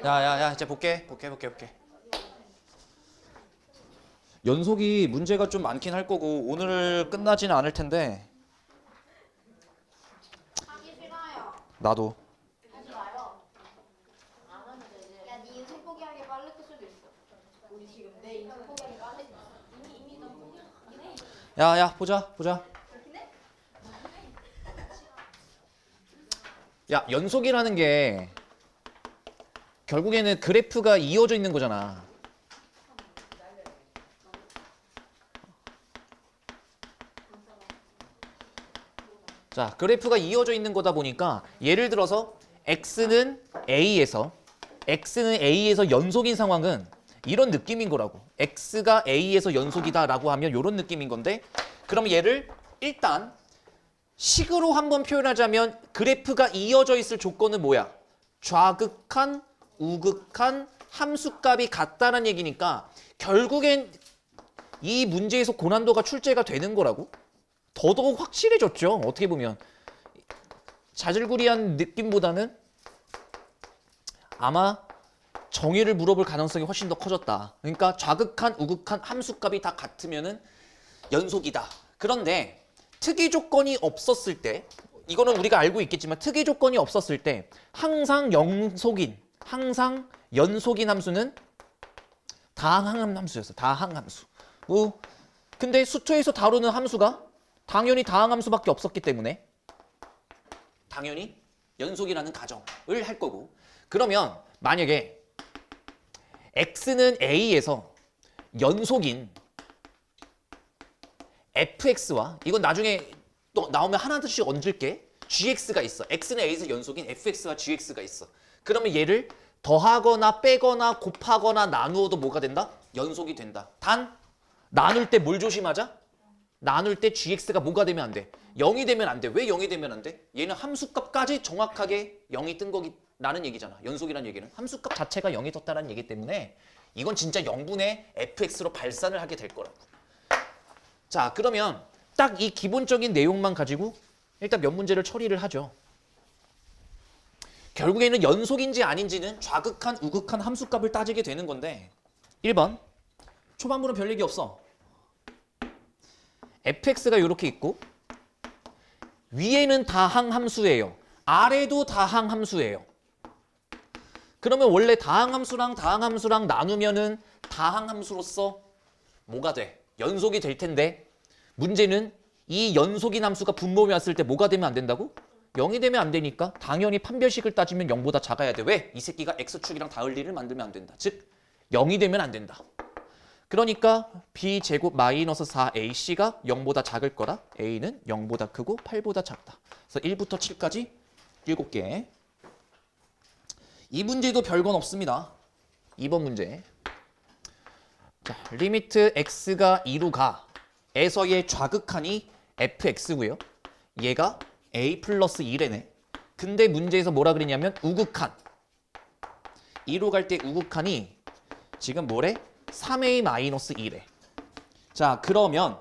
야야야 이제 볼게. 연속이 문제가 좀 많긴 할 거고 오늘 끝나지는 않을 텐데. 하기 싫어요. 나도. 하지 마요. 안 하면 되지. 야, 네 인생 포기하기 빨리 끝 수도 있어. 우리 지금 내 인생 포기하기 빨리 이미 너 포기하긴 해. 야야 보자. 야 연속이라는 게 결국에는 그래프가 이어져 있는 거잖아. 자, 그래프가 이어져 있는 거다 보니까 예를 들어서 x는 A에서 연속인 상황은 이런 느낌인 거라고. x가 A에서 연속이다라고 하면 이런 느낌인 건데, 그럼 얘를 일단 식으로 한번 표현하자면 그래프가 이어져 있을 조건은 뭐야? 좌극한, 우극한 함수값이 같다는 얘기니까 결국엔 이 문제에서 고난도가 출제가 되는 거라고. 더더욱 확실해졌죠. 어떻게 보면 자질구리한 느낌보다는 아마 정의를 물어볼 가능성이 훨씬 더 커졌다. 그러니까 좌극한, 우극한 함수값이 다 같으면은 연속이다. 그런데 특이 조건이 없었을 때, 이거는 우리가 알고 있겠지만 특이 조건이 없었을 때 항상 연속인 함수는 다항함수였어. 다항함수. 뭐 근데 수투에서 다루는 함수가 당연히 다항함수밖에 없었기 때문에 당연히 연속이라는 가정을 할 거고, 그러면 만약에 x는 A에서 연속인 fx와, 이건 나중에 또 나오면 하나씩 얹을게, gx가 있어. x는 A에서 연속인 fx와 gx가 있어. 그러면 얘를 더하거나 빼거나 곱하거나 나누어도 뭐가 된다? 연속이 된다. 단 나눌 때 뭘 조심하자? 나눌 때 gx가 뭐가 되면 안 돼? 0이 되면 안 돼. 왜 0이 되면 안 돼? 얘는 함수값까지 정확하게 0이 뜬 거라는 얘기잖아. 연속이라는 얘기는 함수값 자체가 0이 떴다는 얘기 때문에 이건 진짜 0분의 fx로 발산을 하게 될 거라고. 자, 그러면 딱 이 기본적인 내용만 가지고 일단 몇 문제를 처리를 하죠. 결국에는 연속인지 아닌지는 좌극한, 우극한 함수값을 따지게 되는 건데, 1번 초반부는 별 얘기 없어. fx가 이렇게 있고 위에는 다항함수예요. 아래도 다항함수예요. 그러면 원래 다항함수랑 나누면은 다항함수로서 뭐가 돼? 연속이 될 텐데, 문제는 이 연속인 함수가 분모에 왔을 때 뭐가 되면 안 된다고? 0이 되면 안 되니까 당연히 판별식을 따지면 0보다 작아야 돼. 왜? 이 새끼가 x축이랑 닿을 일을 만들면 안 된다. 즉 0이 되면 안 된다. 그러니까 b제곱 마이너스 4ac가 0보다 작을 거라 a는 0보다 크고 8보다 작다. 그래서 1부터 7까지 7개. 이 문제도 별건 없습니다. 2번 문제. 자, 리미트 x가 2로 가 에서의 좌극한이 fx고요. 얘가 a 플러스 1이네. 근데 문제에서 뭐라 그랬냐면 우극한. 2로 갈 때 우극한이 지금 뭐래? 3a 마이너스 2래. 자, 그러면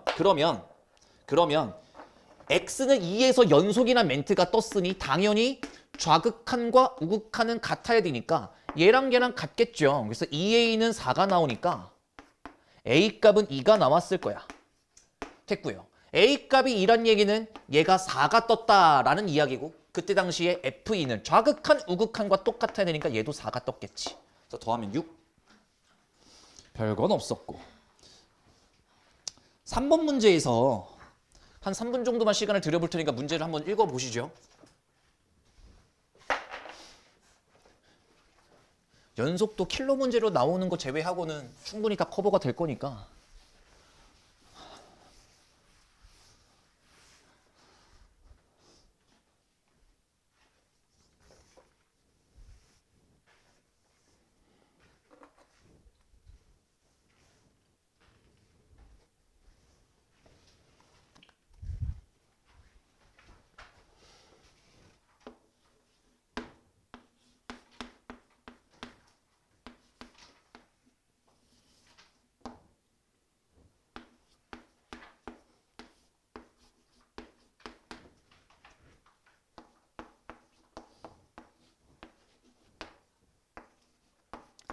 x는 2에서 연속이란 멘트가 떴으니 당연히 좌극한과 우극한은 같아야 되니까 얘랑 얘랑 같겠죠. 그래서 2a는 4가 나오니까 a 값은 2가 나왔을 거야. 됐고요. a 값이 2란 얘기는 얘가 4가 떴다라는 이야기고, 그때 당시에 f2는 좌극한, 우극한과 똑같아야 되니까 얘도 4가 떴겠지. 그래서 더하면 6. 별건 없었고, 3번 문제에서 한 3분 정도만 시간을 들여볼 테니까 문제를 한번 읽어보시죠. 연속도 킬러 문제로 나오는 거 제외하고는 충분히 다 커버가 될 거니까.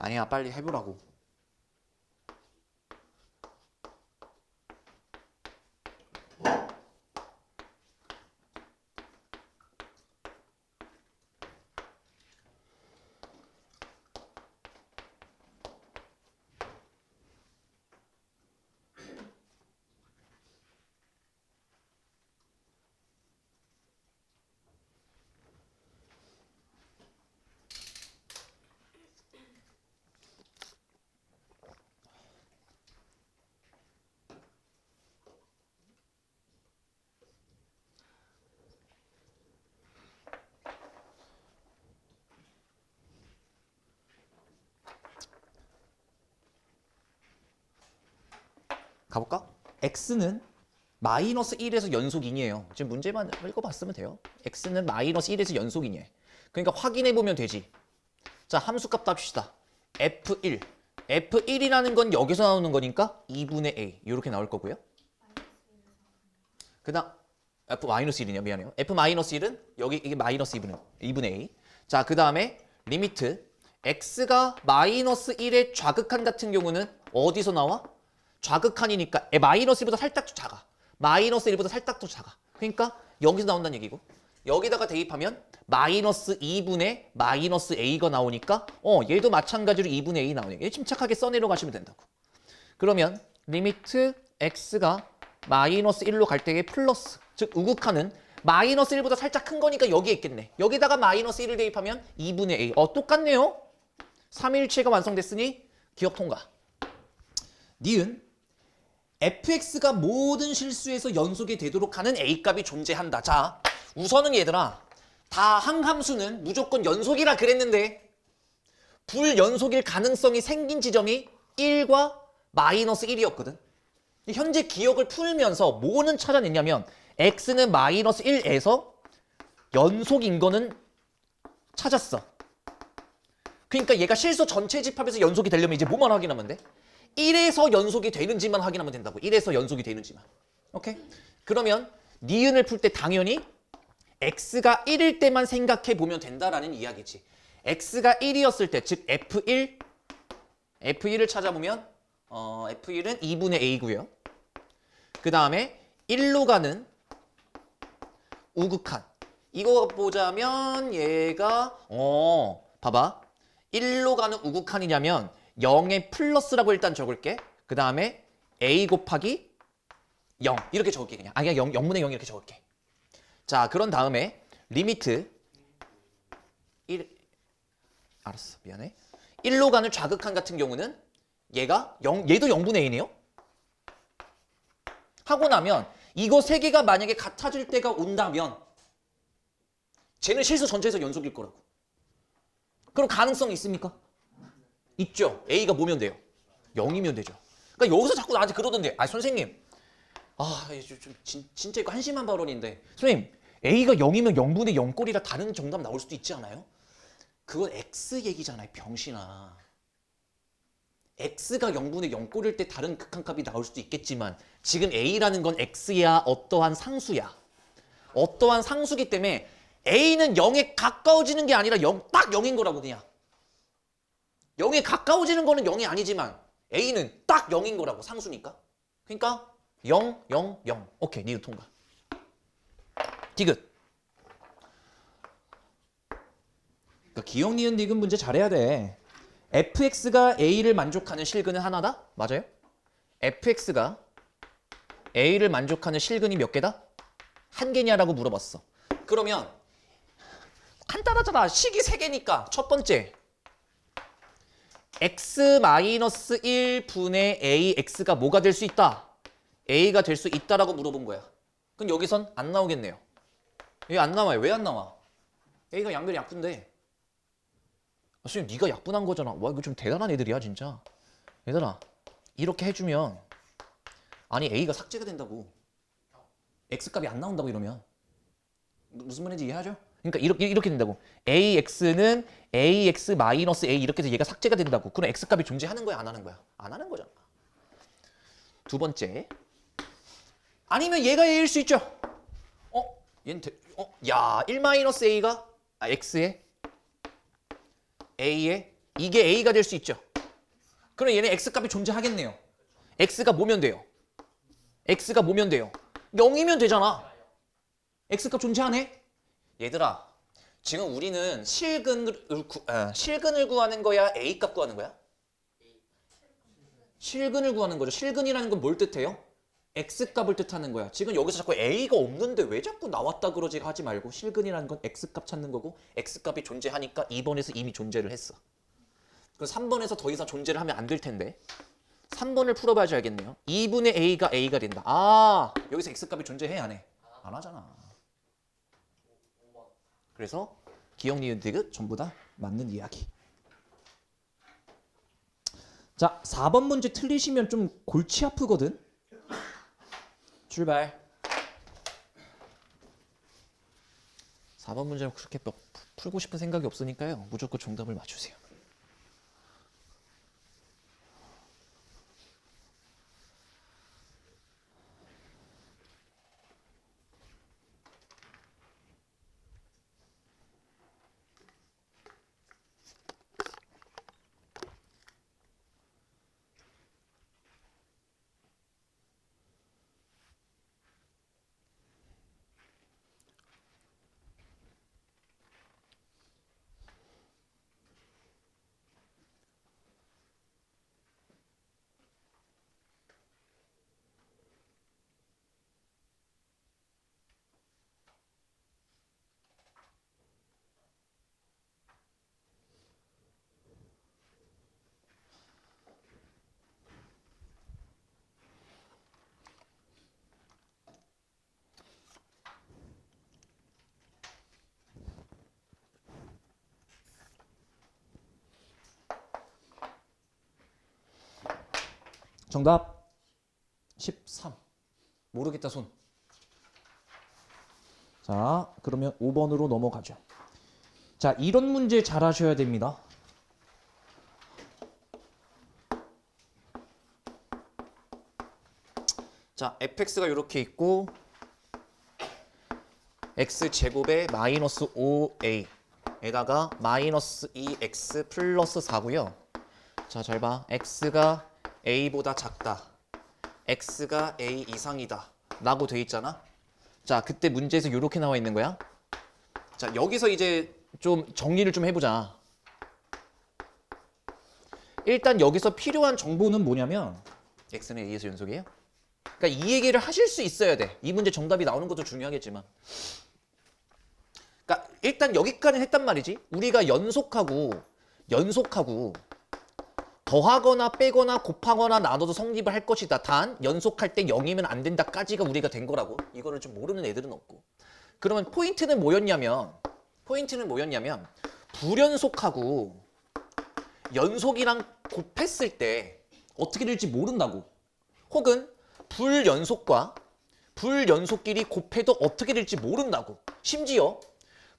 아니야, 빨리 해보라고. 가볼까? x는 마이너스 1에서 연속 인이에요. 지금 문제만 읽어봤으면 돼요. x는 마이너스 1에서 연속 인이에요. 그러니까 확인해보면 되지. 자, 함수값 합시다. f1. f1이라는 건 여기서 나오는 거니까 2분의 a. 이렇게 나올 거고요. 그 다음 f-1이냐 미안해요. f-1은 여기 이게 마이너스 2분의 a. 자, 그 다음에 리미트 x가 마이너스 1의 좌극한 같은 경우는 어디서 나와? 좌극한이니까 마이너스 1보다 살짝 더 작아. 마이너스 1보다 살짝 더 작아. 그러니까 여기서 나온다는 얘기고 여기다가 대입하면 마이너스 2분의 마이너스 a가 나오니까 얘도 마찬가지로 2분의 a 나오네. 얘 침착하게 써내려 가시면 된다고. 그러면 리미트 x가 마이너스 1로 갈 때의 플러스 즉 우극한은 마이너스 1보다 살짝 큰 거니까 여기에 있겠네. 여기다가 마이너스 1을 대입하면 2분의 a. 똑같네요. 3일체가 완성됐으니 기억 통과. 니은 fx가 모든 실수에서 연속이 되도록 하는 a값이 존재한다. 자, 우선은 얘들아 다항함수는 무조건 연속이라 그랬는데 불연속일 가능성이 생긴 지점이 1과 마이너스 1이었거든. 현재 기억을 풀면서 뭐는 찾아냈냐면 x는 마이너스 1에서 연속인 거는 찾았어. 그러니까 얘가 실수 전체 집합에서 연속이 되려면 이제 뭐만 확인하면 돼? 1에서 연속이 되는지만 확인하면 된다고. 1에서 연속이 되는지만. 오케이? 그러면 니은을 풀 때 당연히 x가 1일 때만 생각해 보면 된다라는 이야기지. x가 1이었을 때, 즉 F1을 찾아보면 F1은 2분의 a고요. 그 다음에 1로 가는 우극한. 이거 보자면 얘가 봐봐. 1로 가는 우극한이냐면 0의 플러스라고 일단 적을게. 그 다음에 a 곱하기 0 이렇게 적을게 그냥. 그냥 0분의 0 이렇게 적을게. 자, 그런 다음에 리미트 1 알았어. 미안해. 1로 가는 좌극한 같은 경우는 얘가 얘도 0분의 a네요. 하고 나면 이거 세 개가 만약에 같아질 때가 온다면 쟤는 실수 전체에서 연속일 거라고. 그럼 가능성이 있습니까? 있죠. A가 뭐면 돼요? 0이면 되죠. 그러니까 여기서 자꾸 나한테 그러던데. 선생님. 진짜 이거 한심한 발언인데. 선생님, A가 0이면 0분의 0꼴이라 다른 정답 나올 수도 있지 않아요? 그건 X 얘기잖아요, 병신아. X가 0분의 0꼴일 때 다른 극한값이 나올 수도 있겠지만 지금 A라는 건 X야, 어떠한 상수야. 어떠한 상수기 때문에 A는 0에 가까워지는 게 아니라 딱 0인 거라고 그냥. 0에 가까워지는 거는 0이 아니지만 A는 딱 0인 거라고 상수니까. 그러니까 0, 0, 0. 오케이, 니은 통과. 디귿. 그러니까 기억, 니은, 디귿 문제 잘해야 돼. fx가 a를 만족하는 실근은 하나다? 맞아요? fx가 a를 만족하는 실근이 몇 개다? 한 개냐라고 물어봤어. 그러면 간단하잖아. 식이 세 개니까 첫 번째 x-1분의 ax가 뭐가 될 수 있다? a가 될 수 있다라고 물어본 거야. 그럼 여기선 안 나오겠네요. 여기 안 나와요. 왜 안 나와? a가 양변이 약분데. 선생님 네가 약분한 거잖아. 와, 이거 좀 대단한 애들이야 진짜. 얘들아 이렇게 해주면 아니 a가 삭제가 된다고. x값이 안 나온다고 이러면. 무슨 말인지 이해하죠? 그러니까 이렇게 된다고. ax는 ax-a 이렇게 해서 얘가 삭제가 된다고. 그럼 x값이 존재하는 거야 안 하는 거야? 안 하는 거잖아. 두 번째. 아니면 얘가 a일 수 있죠. 얘는 야 1-a가 x에 a의 이게 a가 될 수 있죠. 그럼 얘는 x값이 존재하겠네요. x가 뭐면 돼요? x가 뭐면 돼요? 0이면 되잖아. x값 존재하네? 얘들아, 지금 우리는 실근을 구하는 거야? a값 구하는 거야? 실근을 구하는 거죠. 실근이라는 건 뭘 뜻해요? x값을 뜻하는 거야. 지금 여기서 자꾸 a가 없는데 왜 자꾸 나왔다 그러지 하지 말고 실근이라는 건 x값 찾는 거고 x값이 존재하니까 2번에서 이미 존재를 했어. 그럼 3번에서 더 이상 존재를 하면 안 될 텐데 3번을 풀어봐야지 알겠네요. 2분의 a가 된다. 아, 여기서 x값이 존재해 안 해? 안 하잖아. 그래서 기억, 니은, 디귿 전부 다 맞는 이야기. 자, 4번 문제 틀리시면 좀 골치 아프거든. 출발. 4번 문제는 그렇게 풀고 싶은 생각이 없으니까요. 무조건 정답을 맞추세요. 정답 13. 모르겠다 손. 자, 그러면 5번으로 넘어가죠. 자, 이런 문제 잘 하셔야 됩니다. 자, fx가 이렇게 있고 x제곱에 마이너스 5a에다가 마이너스 2x 플러스 4고요. 자, 잘 봐. x가 a보다 작다. x가 a 이상이다. 라고 돼 있잖아. 자, 그때 문제에서 이렇게 나와 있는 거야. 자, 여기서 이제 좀 정리를 좀 해보자. 일단 여기서 필요한 정보는 뭐냐면 x는 a에서 연속이에요. 그러니까 이 얘기를 하실 수 있어야 돼. 이 문제 정답이 나오는 것도 중요하겠지만. 그러니까 일단 여기까지는 했단 말이지. 우리가 연속하고 더하거나 빼거나 곱하거나 나눠도 성립을 할 것이다. 단 연속할 때 0이면 안 된다까지가 우리가 된 거라고. 이거를 좀 모르는 애들은 없고. 그러면 포인트는 뭐였냐면 불연속하고 연속이랑 곱했을 때 어떻게 될지 모른다고. 혹은 불연속과 불연속끼리 곱해도 어떻게 될지 모른다고. 심지어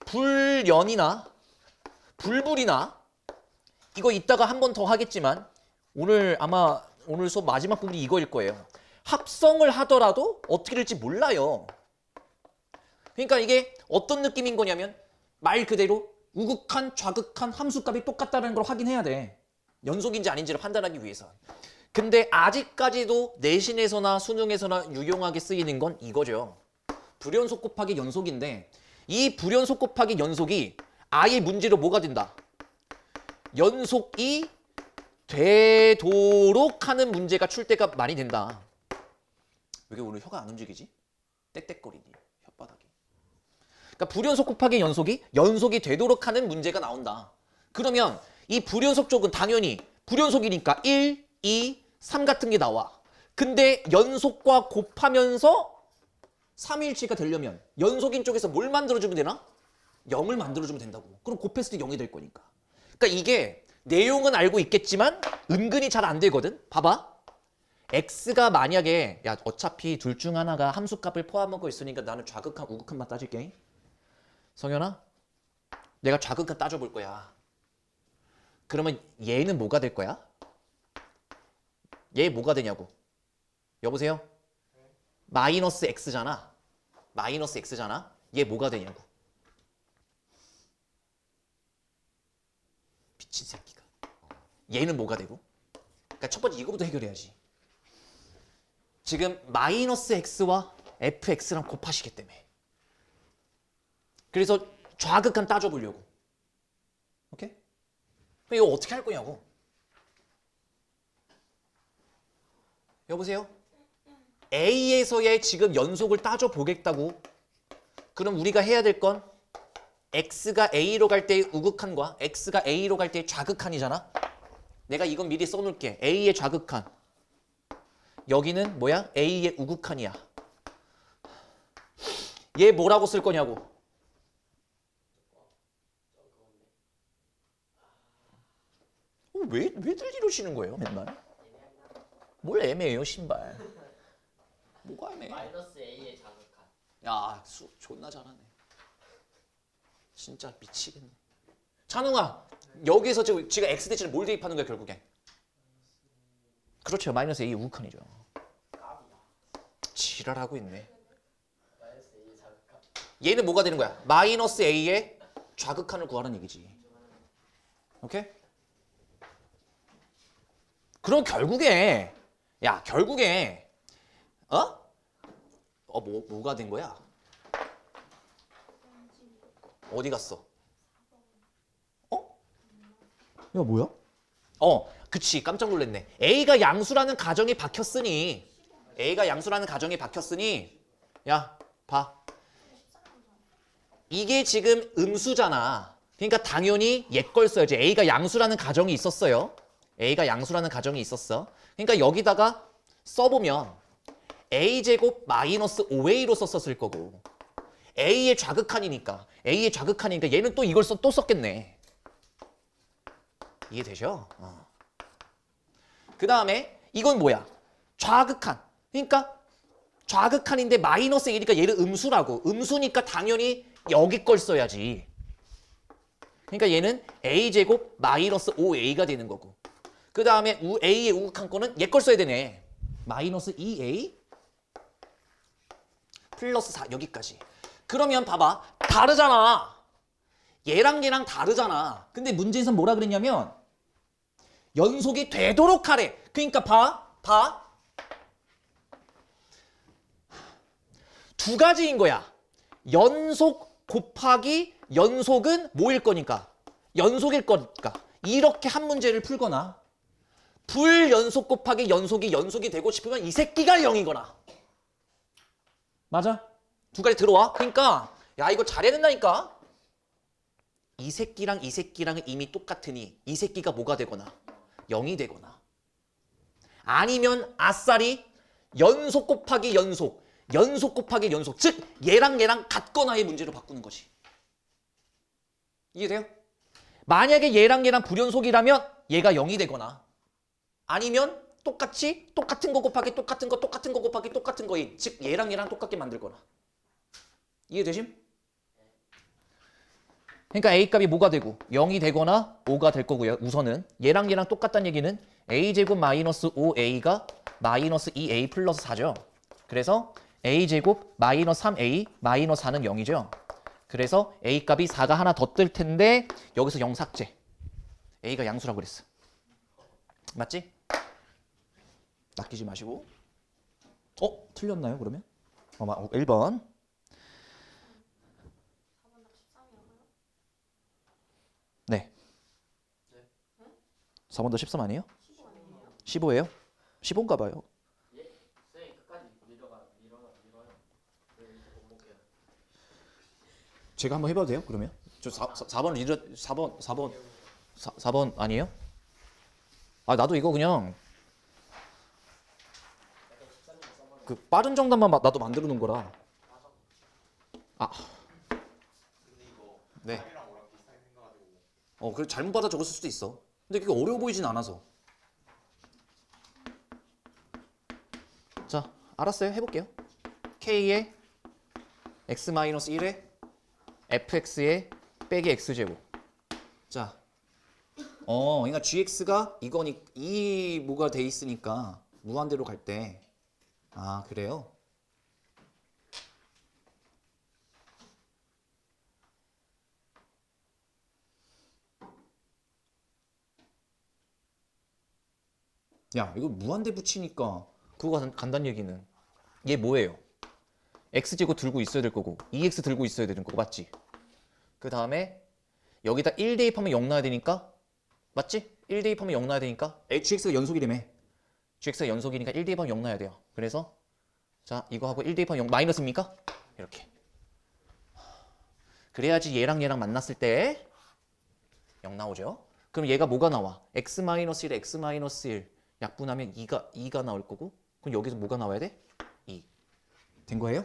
불연이나 불불이나 이거 이따가 한 번 더 하겠지만 오늘 수업 마지막 부분이 이거일 거예요. 합성을 하더라도 어떻게 될지 몰라요. 그러니까 이게 어떤 느낌인 거냐면 말 그대로 우극한 좌극한 함수값이 똑같다는 걸 확인해야 돼. 연속인지 아닌지를 판단하기 위해서. 근데 아직까지도 내신에서나 수능에서나 유용하게 쓰이는 건 이거죠. 불연속 곱하기 연속인데 이 불연속 곱하기 연속이 아예 문제로 뭐가 된다? 연속이 되도록 하는 문제가 출제가 많이 된다. 왜 오늘 혀가 안 움직이지? 떽떽거리니 혓바닥이. 그러니까 불연속 곱하기 연속이 되도록 하는 문제가 나온다. 그러면 이 불연속 쪽은 당연히 불연속이니까 1, 2, 3 같은 게 나와. 근데 연속과 곱하면서 3일치가 되려면 연속인 쪽에서 뭘 만들어주면 되나? 0을 만들어주면 된다고. 그럼 곱했을 때 0이 될 거니까. 그러니까 이게 내용은 알고 있겠지만 은근히 잘 안 되거든. 봐봐. x가 만약에 야 어차피 둘 중 하나가 함수값을 포함하고 있으니까 나는 좌극한 우극한만 따질게. 성현아, 내가 좌극한 따져볼 거야. 그러면 얘는 뭐가 될 거야? 얘 뭐가 되냐고. 여보세요? 마이너스 x잖아. 얘 뭐가 되냐고. 미친 새끼가. 얘는 뭐가 되고? 그러니까 첫 번째 이거부터 해결해야지. 지금 마이너스 x와 fx랑 곱하시기 때문에. 그래서 좌극한 따져보려고. 오케이? 그럼 이거 어떻게 할 거냐고. 여보세요? A에서의 지금 연속을 따져보겠다고. 그럼 우리가 해야 될 건 x가 A로 갈 때의 우극한과 x가 A로 갈 때의 좌극한이잖아. 내가 이건 미리 써놓을게. A의 좌극한. 여기는 뭐야? A의 우극한이야. 얘 뭐라고 쓸 거냐고. 왜들 이러시는 거예요 맨날? 뭘 애매해요 신발. 뭐가 애매해? 마이너스 A의 자극한. 야, 수업 존나 잘하네. 진짜 미치겠네. 찬웅아, 여기서 지금 X 대신에 뭘 대입하는 거야 결국엔? 그렇죠. 마이너스 A 우극한이죠. 지랄하고 있네. 마이너스 A의 자극한. 얘는 뭐가 되는 거야? 마이너스 A의 좌극한을 구하라는 얘기지. 오케이? 그럼 결국에 뭐가 된 거야? 어디 갔어? 야, 뭐야? 그치. 깜짝 놀랐네. A가 양수라는 가정이 박혔으니 야, 봐. 이게 지금 음수잖아. 그러니까 당연히 얘 걸 써야지. A가 양수라는 가정이 있었어요. 그러니까 여기다가 써보면 A제곱 마이너스 5A로 썼을 거고 A의 좌극한이니까 얘는 또 이걸 또 썼겠네. 이해되죠? 그 다음에 이건 뭐야? 좌극한. 그러니까 좌극한인데 마이너스 1이니까 얘를 음수라고. 음수니까 당연히 여기 걸 써야지. 그러니까 얘는 A제곱 마이너스 5A가 되는 거고. 그 다음에 A의 우극한 거는 얘 걸 써야 되네. 마이너스 2A 플러스 4 여기까지. 그러면 봐봐. 다르잖아. 얘랑 다르잖아. 근데 문제에서 뭐라 그랬냐면 연속이 되도록 하래. 그러니까 봐. 두 가지인 거야. 연속 곱하기 연속은 뭐일 거니까? 연속일 거니까. 이렇게 한 문제를 풀거나 불연속 곱하기 연속이 되고 싶으면 이 새끼가 0이거나. 맞아? 두 가지 들어와. 그러니까 야 이거 잘해야 된다니까. 이 새끼랑은 이미 똑같으니 이 새끼가 뭐가 되거나 0이 되거나 아니면 아싸리 연속 곱하기 연속 즉 얘랑 같거나의 문제로 바꾸는 거지. 이해돼요? 만약에 얘랑 불연속이라면 얘가 0이 되거나 아니면 똑같은 거 곱하기 똑같은 거 곱하기 똑같은 거인 즉 얘랑 똑같게 만들거나. 이해되심? 그러니까 A값이 뭐가 되고 0이 되거나 5가 될 거고요. 우선은 얘랑 똑같다는 얘기는 A제곱 마이너스 5A가 마이너스 2A 플러스 4죠. 그래서 A제곱 마이너스 3A 마이너스 4는 0이죠. 그래서 A값이 4가 하나 더 뜰 텐데 여기서 0 삭제. A가 양수라고 그랬어. 맞지? 낚이지 마시고. 틀렸나요 그러면? 1번. 4번 13이라고요? 네. 4번 더 13 아니에요? 15예요? 15인가 봐요. 예? 쌤이 끝까지 밀어요. 공복해요. 제가 한번 해봐도 돼요? 그러면? 저 4번 아니에요? 나도 이거 그냥 그 빠른 정답만 나도 만들어 놓은 거라. 근데 이거 네. 답이랑 뭐랑 비슷하게 생겨가지고 그래 잘못 받아 적었을 수도 있어. 근데 그게 어려워 보이진 않아서. 자, 알았어요. 해볼게요. K에 x-1에 fx에 빼기 x제곱. 자, 그러니까 gx가 이 뭐가 돼 있으니까 무한대로 갈 때. 그래요? 야, 이거 무한대 붙이니까 그거 간단 얘기는 얘 뭐예요? x제곱 들고 있어야 될 거고 2x 들고 있어야 되는 거고 맞지? 그 다음에 여기다 1 대입하면 0 나와야 되니까 맞지? 1 대입하면 0 나와야 되니까 gx가 연속이라며. gx가 연속이니까 1 대입하면 0 나와야 돼요. 그래서 자 이거 하고 1 대입하면 0 마이너스입니까? 이렇게. 그래야지 얘랑 만났을 때 0 나오죠. 그럼 얘가 뭐가 나와? x-1에 x-1 약분하면 2가 나올 거고 그럼 여기서 뭐가 나와야 돼? 2. 된 거예요?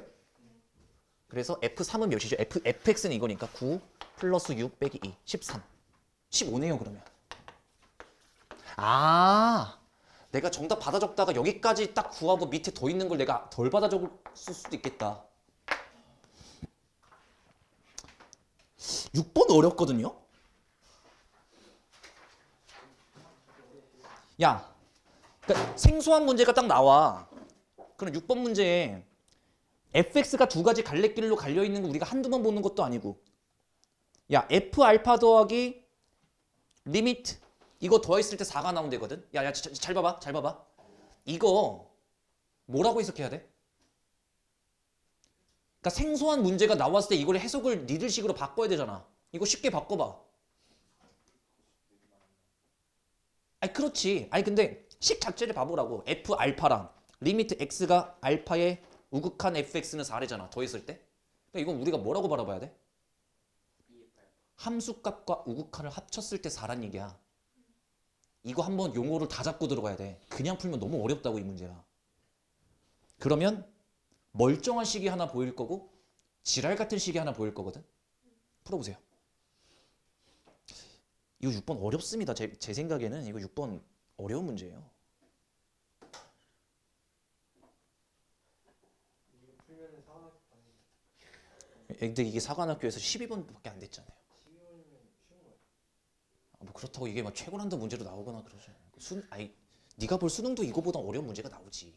그래서 F3은 몇이죠? fx는 이거니까 9 플러스 6 빼기 2 13 15네요 그러면. 아 내가 정답 받아 적다가 여기까지 딱 구하고 밑에 더 있는 걸 내가 덜 받아 적을 수도 있겠다. 6번 어렵거든요? 야, 그러니까 생소한 문제가 딱 나와. 그럼 6번 문제에 fx가 두 가지 갈래길로 갈려 있는 거 우리가 한두 번 보는 것도 아니고 야, f 알파 더하기 리미트 이거 더했을 때 4가 나온대거든. 야, 잘 봐봐. 잘 봐봐. 이거 뭐라고 해석해야 돼? 그러니까 생소한 문제가 나왔을 때 이걸 해석을 니들식으로 바꿔야 되잖아. 이거 쉽게 바꿔봐. 아니 그렇지. 아니 근데 식 자체를 봐보라고. f 알파랑 리미트 x가 알파에 우극한 fx는 4래잖아. 더했을 때. 그러니까 이건 우리가 뭐라고 바라봐야 돼? 함수값과 우극한을 합쳤을 때 4란 얘기야. 이거 한번 용어를 다 잡고 들어가야 돼. 그냥 풀면 너무 어렵다고 이 문제야. 그러면 멀쩡한 식이 하나 보일 거고 지랄 같은 식이 하나 보일 거거든. 풀어보세요. 이거 6번 어렵습니다. 제 생각에는 이거 6번 어려운 문제예요. 이거 풀면은 사관학교 가는 근데 이게 사관학교에서 12번밖에 안 됐잖아요. 12원이면 쉬운 거야. 뭐 그렇다고 이게 막 최고난도 문제로 나오거나 그러지. 아니 네가 볼 수능도 이거보다 어려운 문제가 나오지.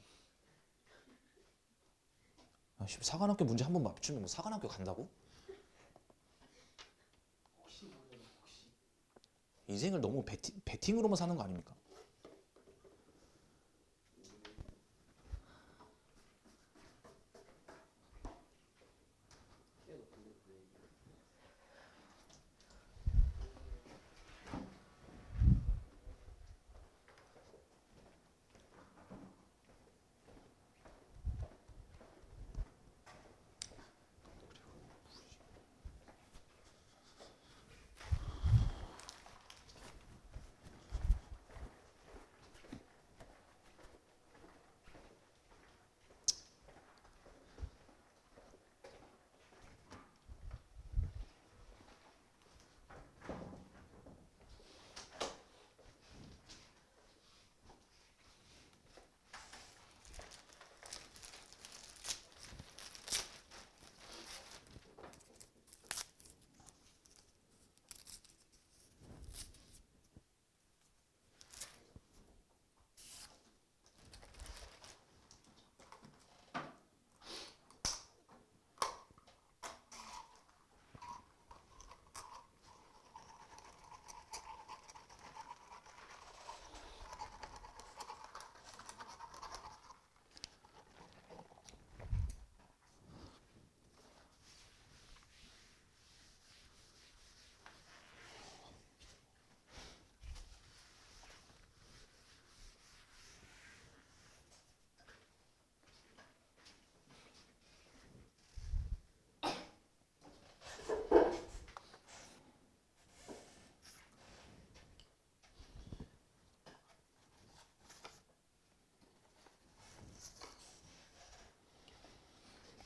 사관학교 문제 한 번 맞추면 뭐 사관학교 간다고? 혹시 모르는 혹시 인생을 너무 배팅으로만 사는 거 아닙니까?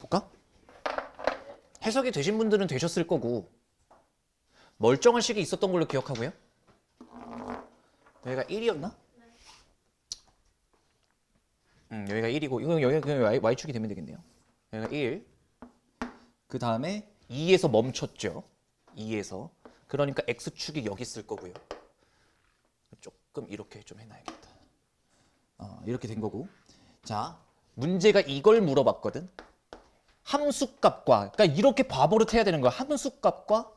볼까? 해석이 되신 분들은 되셨을 거고 멀쩡한 식이 있었던 걸로 기억하고요. 여기가 1이었나? 여기가 1이고 이거 여기가 그냥 y축이 되면 되겠네요. 여기가 1. 그 다음에 2에서 멈췄죠. 2에서. 그러니까 x축이 여기 있을 거고요. 조금 이렇게 좀 해놔야겠다. 이렇게 된 거고. 자, 문제가 이걸 물어봤거든. 함수값과, 그러니까 이렇게 바보를 해야 되는 거야. 함수값과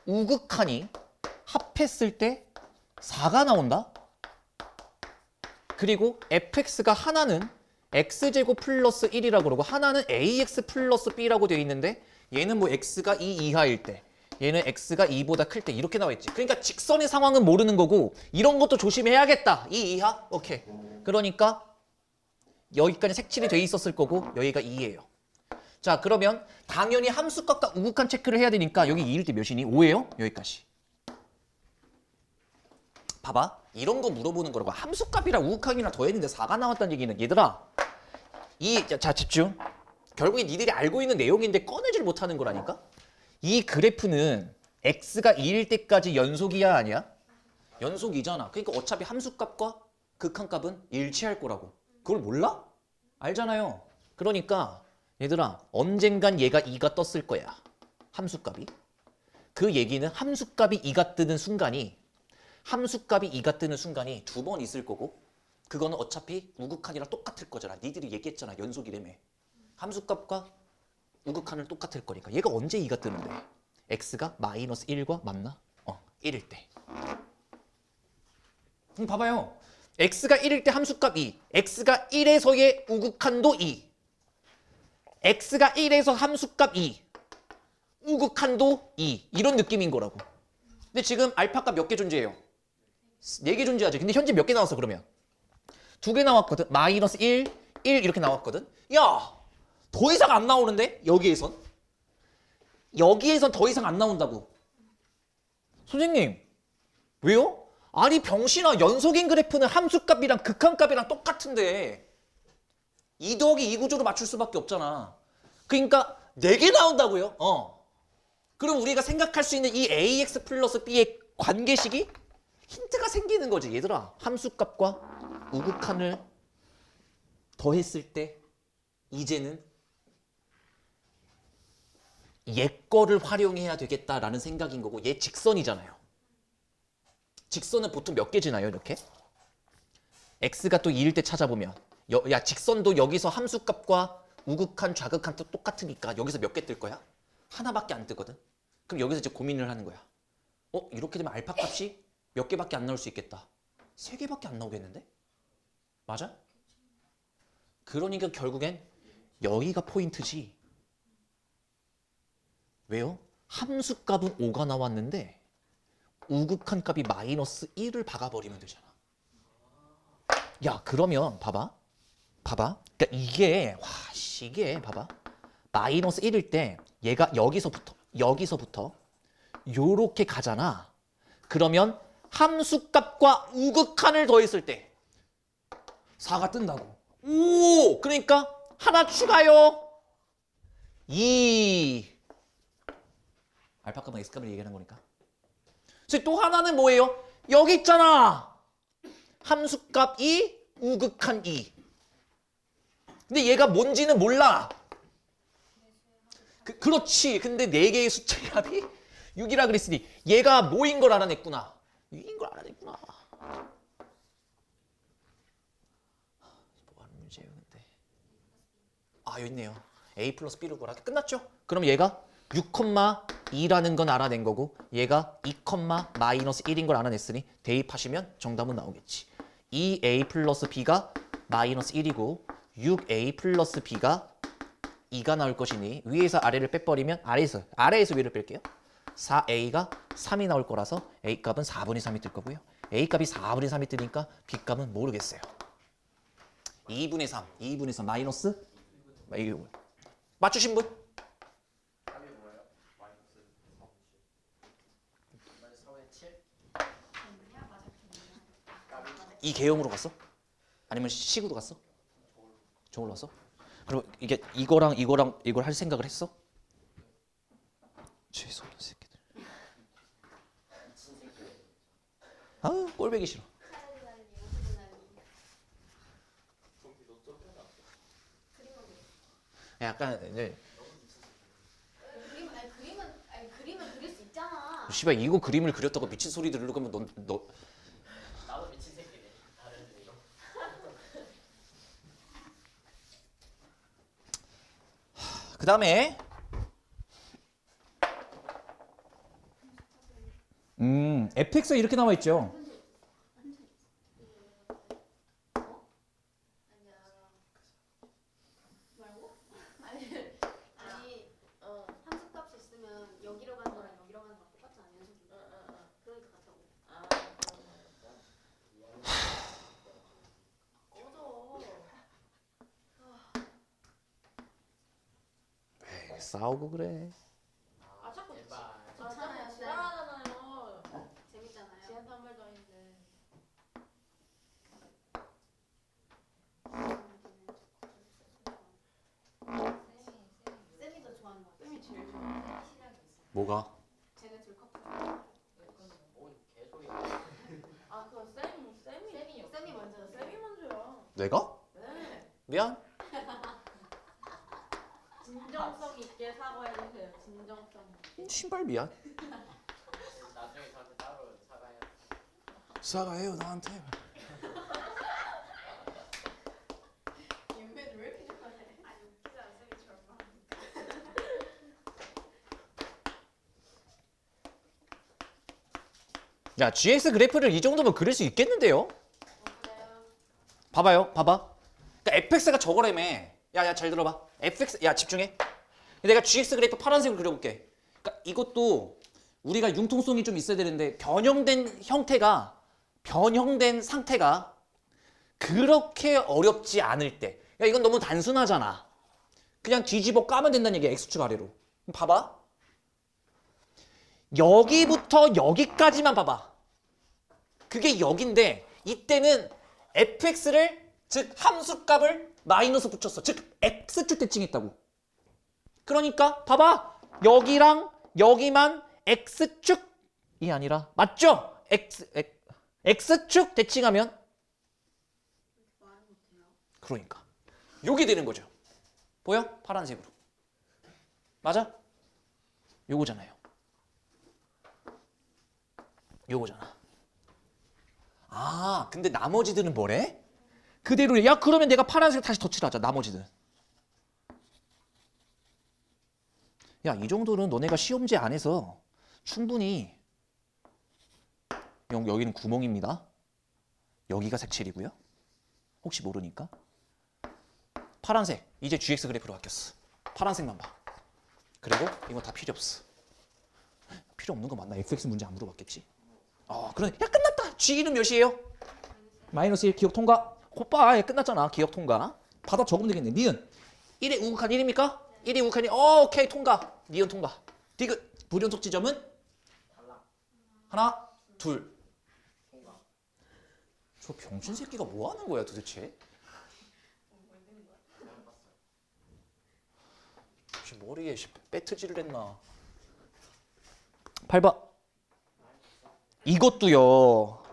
우극한이 합했을 때 4가 나온다? 그리고 fx가 하나는 x제곱 플러스 1이라고 그러고 하나는 ax 플러스 b라고 되어 있는데 얘는 뭐 x가 2 이하일 때 얘는 x가 2보다 클 때 이렇게 나와 있지. 그러니까 직선의 상황은 모르는 거고 이런 것도 조심해야겠다. 2 이하? 오케이. 그러니까 여기까지 색칠이 돼 있었을 거고 여기가 2예요. 자, 그러면 당연히 함수값과 우극한 체크를 해야 되니까 여기 2일 때 몇이니? 5예요? 여기까지. 봐봐. 이런 거 물어보는 거라고. 함수값이랑 우극한이랑 더했는데 4가 나왔다는 얘기는 얘들아. 자, 집중. 결국에 니들이 알고 있는 내용인데 꺼내질 못하는 거라니까? 이 그래프는 x가 2일 때까지 연속이야 아니야? 연속이잖아. 그러니까 어차피 함수값과 극한값은 일치할 거라고. 그걸 몰라? 알잖아요. 그러니까 얘들아 언젠간 얘가 2가 떴을 거야. 함수값이. 그 얘기는 함수값이 2가 뜨는 순간이 두 번 있을 거고 그거는 어차피 우극한이랑 똑같을 거잖아. 니들이 얘기했잖아. 연속이라며. 함수값과 우극한은 똑같을 거니까. 얘가 언제 2가 뜨는데? x가 마이너스 1과 맞나? 1일 때. 그럼 봐봐요. x가 1일 때 함수값 2. x가 1에서의 우극한도 2. x가 1에서 함수값 2. 우극한도 2. 이런 느낌인 거라고. 근데 지금 알파값 몇 개 존재해요? 4개 존재하지. 근데 현재 몇 개 나왔어 그러면? 2개 나왔거든. 마이너스 1, 1 이렇게 나왔거든. 야! 더 이상 안 나오는데? 여기에선 더 이상 안 나온다고. 선생님 왜요? 아니 병신아 연속인 그래프는 함수값이랑 극한값이랑 똑같은데 2 더하기 2 구조로 맞출 수밖에 없잖아. 그러니까 4개 나온다고요. 그럼 우리가 생각할 수 있는 이 ax 플러스 b의 관계식이 힌트가 생기는 거지. 얘들아 함수값과 우극한을 더했을 때 이제는 얘 거를 활용해야 되겠다라는 생각인 거고 얘 직선이잖아요. 직선은 보통 몇 개 지나요 이렇게? x가 또 2일 때 찾아보면 야 직선도 여기서 함수값과 우극한 좌극한 또 똑같으니까 여기서 몇 개 뜰 거야? 하나밖에 안 뜨거든. 그럼 여기서 이제 고민을 하는 거야. 이렇게 되면 알파 값이 몇 개밖에 안 나올 수 있겠다. 3개밖에 안 나오겠는데? 맞아? 그러니까 결국엔 여기가 포인트지. 왜요? 함수값은 5가 나왔는데 우극한 값이 마이너스 1을 박아버리면 되잖아. 야 그러면 봐봐. 그러니까 이게 봐봐. 마이너스 1일 때 얘가 여기서부터 요렇게 가잖아. 그러면 함수값과 우극한을 더했을 때 4가 뜬다고. 오! 그러니까 하나 추가요. 2. 알파값과 x값을 얘기하는 거니까. 그래서 또 하나는 뭐예요? 여기 있잖아. 함수값 2, 우극한 2. 근데 얘가 뭔지는 몰라. 그렇지. 근데 4개의 숫자의 합이 6이라 그랬으니 얘가 뭐인 걸 알아냈구나. 6인 걸 알아냈구나. 뭐 하는 문제예요, 근데? 여기 있네요. a 플러스 b로 구하라. 끝났죠? 그럼 얘가 6,2라는 건 알아낸 거고 얘가 2, 마이너스 1인 걸 알아냈으니 대입하시면 정답은 나오겠지. 2a 플러스 b가 마이너스 1이고 6a 플러스 b가 2가 나올 것이니 위에서 아래를 빼버리면 아래에서 위를 뺄게요. 4a가 3이 나올 거라서 a 값은 4분의 3이 뜰 거고요. a 값이 4분의 3이 뜨니까 b 값은 모르겠어요. 2분의 3 마이너스 맞추신 분? 이 개형으로 갔어? 아니면 식으로 갔어? 저걸로 갔어? 그리고 이게 이걸 할 생각을 했어? 죄송한 새끼들. 꼴보기 싫어. 약간 이제 그림은 그릴 수 있잖아. 씨발 이거 그림을 그렸다고 미친 소리 들으려 그러면 너 나도 미친 새끼네. 다른 데로. 그다음에 fx가 이렇게 나와 있죠. 싸우고 그래. 아 자꾸 제발. 괜찮아요. 지랄하잖아요. 재밌잖아요. 지한테 한 말도 아닌데. 쌤이 더 좋아하는 거 같아. 쌤이 제일 좋아. 뭐가? 쟤네 둘 커플. 뭔 개소리야. 아 그거 쌤이요. 쌤이 먼저. 쌤이 먼저야. 내가? 네. 미안. 진정성 있게 사과해주세요. 진정성. 신발 미안. 나중에 저한테 따로 사과해요. 사과해요 나한테. 윤배를 왜 이렇게 좋아해? 아니 웃기잖아 쌤이 절망. 야 GX 그래프를 이 정도면 그릴 수 있겠는데요? 그래요. 봐봐요, 봐봐. 그러니까 fx가 저거라며. 야, 잘 들어봐. fx, 야 집중해. 내가 gx 그래프 파란색으로 그려볼게. 그러니까 이것도 우리가 융통성이 좀 있어야 되는데 변형된 상태가 그렇게 어렵지 않을 때. 야 이건 너무 단순하잖아. 그냥 뒤집어 까면 된다는 얘기야. x축 아래로. 그럼 봐봐. 여기부터 여기까지만 봐봐. 그게 여긴데 이때는 fx를 즉 함수값을 마이너스 붙였어. 즉 x축 대칭했다고. 그러니까 봐봐. 여기랑 여기만 x축이 아니라 맞죠? x축 대칭하면 말을 못해요. 그러니까 요게 되는 거죠. 보여? 파란색으로. 맞아? 요거잖아요. 요거잖아. 아, 근데 나머지들은 뭐래? 그대로. 야, 그러면 내가 파란색 다시 덧칠하자. 나머지들. 야, 이 정도는 너네가 시험지 안에서 충분히 여기는 구멍입니다. 여기가 색칠이고요. 혹시 모르니까. 파란색. 이제 GX 그래프로 바뀌었어. 파란색만 봐. 그리고 이거 다 필요 없어. 필요 없는 거 맞나? FX 문제 안 물어봤겠지? 그래. 야, 끝났다. G는 몇이에요? 마이너스 1 기억 통과. 오빠, 끝났잖아. 기억 통과. 받아 적으면 되겠네. 니은. 1의 우극한 1입니까? 1의 우극한이 오케이 통과. 니은 통과. 디귿. 불연속 지점은? 탈락. 하나, 둘. 통과. 저 병신 새끼가 뭐 하는 거야 도대체? 잘못 봤어요. 혹시 머리에 빼트지를 했나? 8번. 이것도요.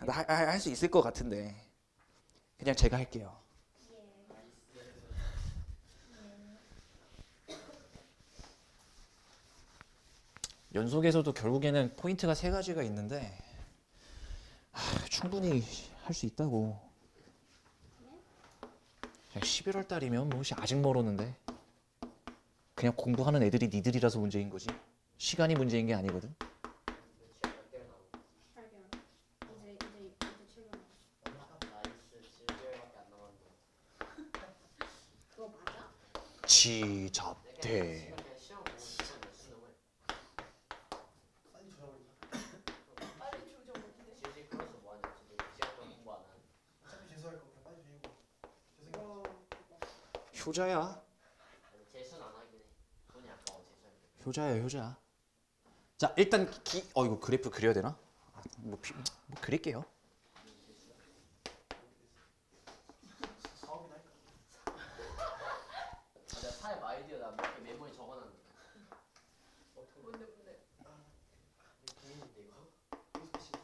할 수 있을 것 같은데 그냥 제가 할게요. 연속에서도 결국에는 포인트가 세 가지가 있는데 충분히 할 수 있다고. 11월 달이면 뭐 아직 멀었는데 그냥 공부하는 애들이 니들이라서 문제인 거지 시간이 문제인 게 아니거든. 시험 몇 개를 나오고. 8개월. 이제 7개월. 나이스 7개월밖에 안 남았는데. 그거 맞아? 지잡대. 그냥 시험 보고 싶으면 수능을. 빨리 조져버리자. 빨리 조져 못해. 질질 끌어서 뭐하냐. 진짜 시험 좀 공부 안 하는. 어차피 재수할 거니까 빨리 조지고. 재수가 효자야. 아니, 재수는 안 하긴 해. 돈이 아까워 재수할 때. 효자야 효자. 자 일단 이거 그래프 그려야 되나? 뭐 그릴게요. 사업이나 할까? 내가 사업 아이디어 나 몇 개 메모에 적어놨는데. 뭔데? 고민인데 이거? 여기서 시기?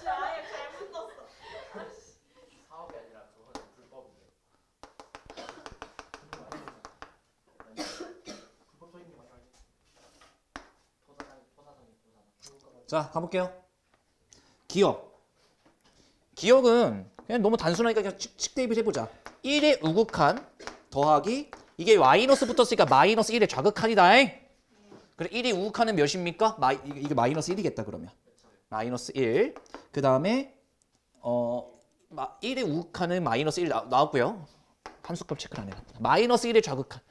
씨 아예 잘못 넣었어. 사업이 아니라 그거는 불법인데. 불법적인 게 많이 알지. 토사상이. 자 가볼게요. 기억은 그냥 너무 단순하니까 그냥 칙대입을 해보자. 1의 우극한 더하기 이게 마이너스 붙었으니까 마이너스 1의 좌극한이다. 그래 1의 우극한은 몇입니까? 이게 마이너스 1이겠다 그러면. 마이너스 1. 그 다음에 1의 우극한은 마이너스 1 나왔고요. 함수값 체크를 안 해놨다. 마이너스 1의 좌극한.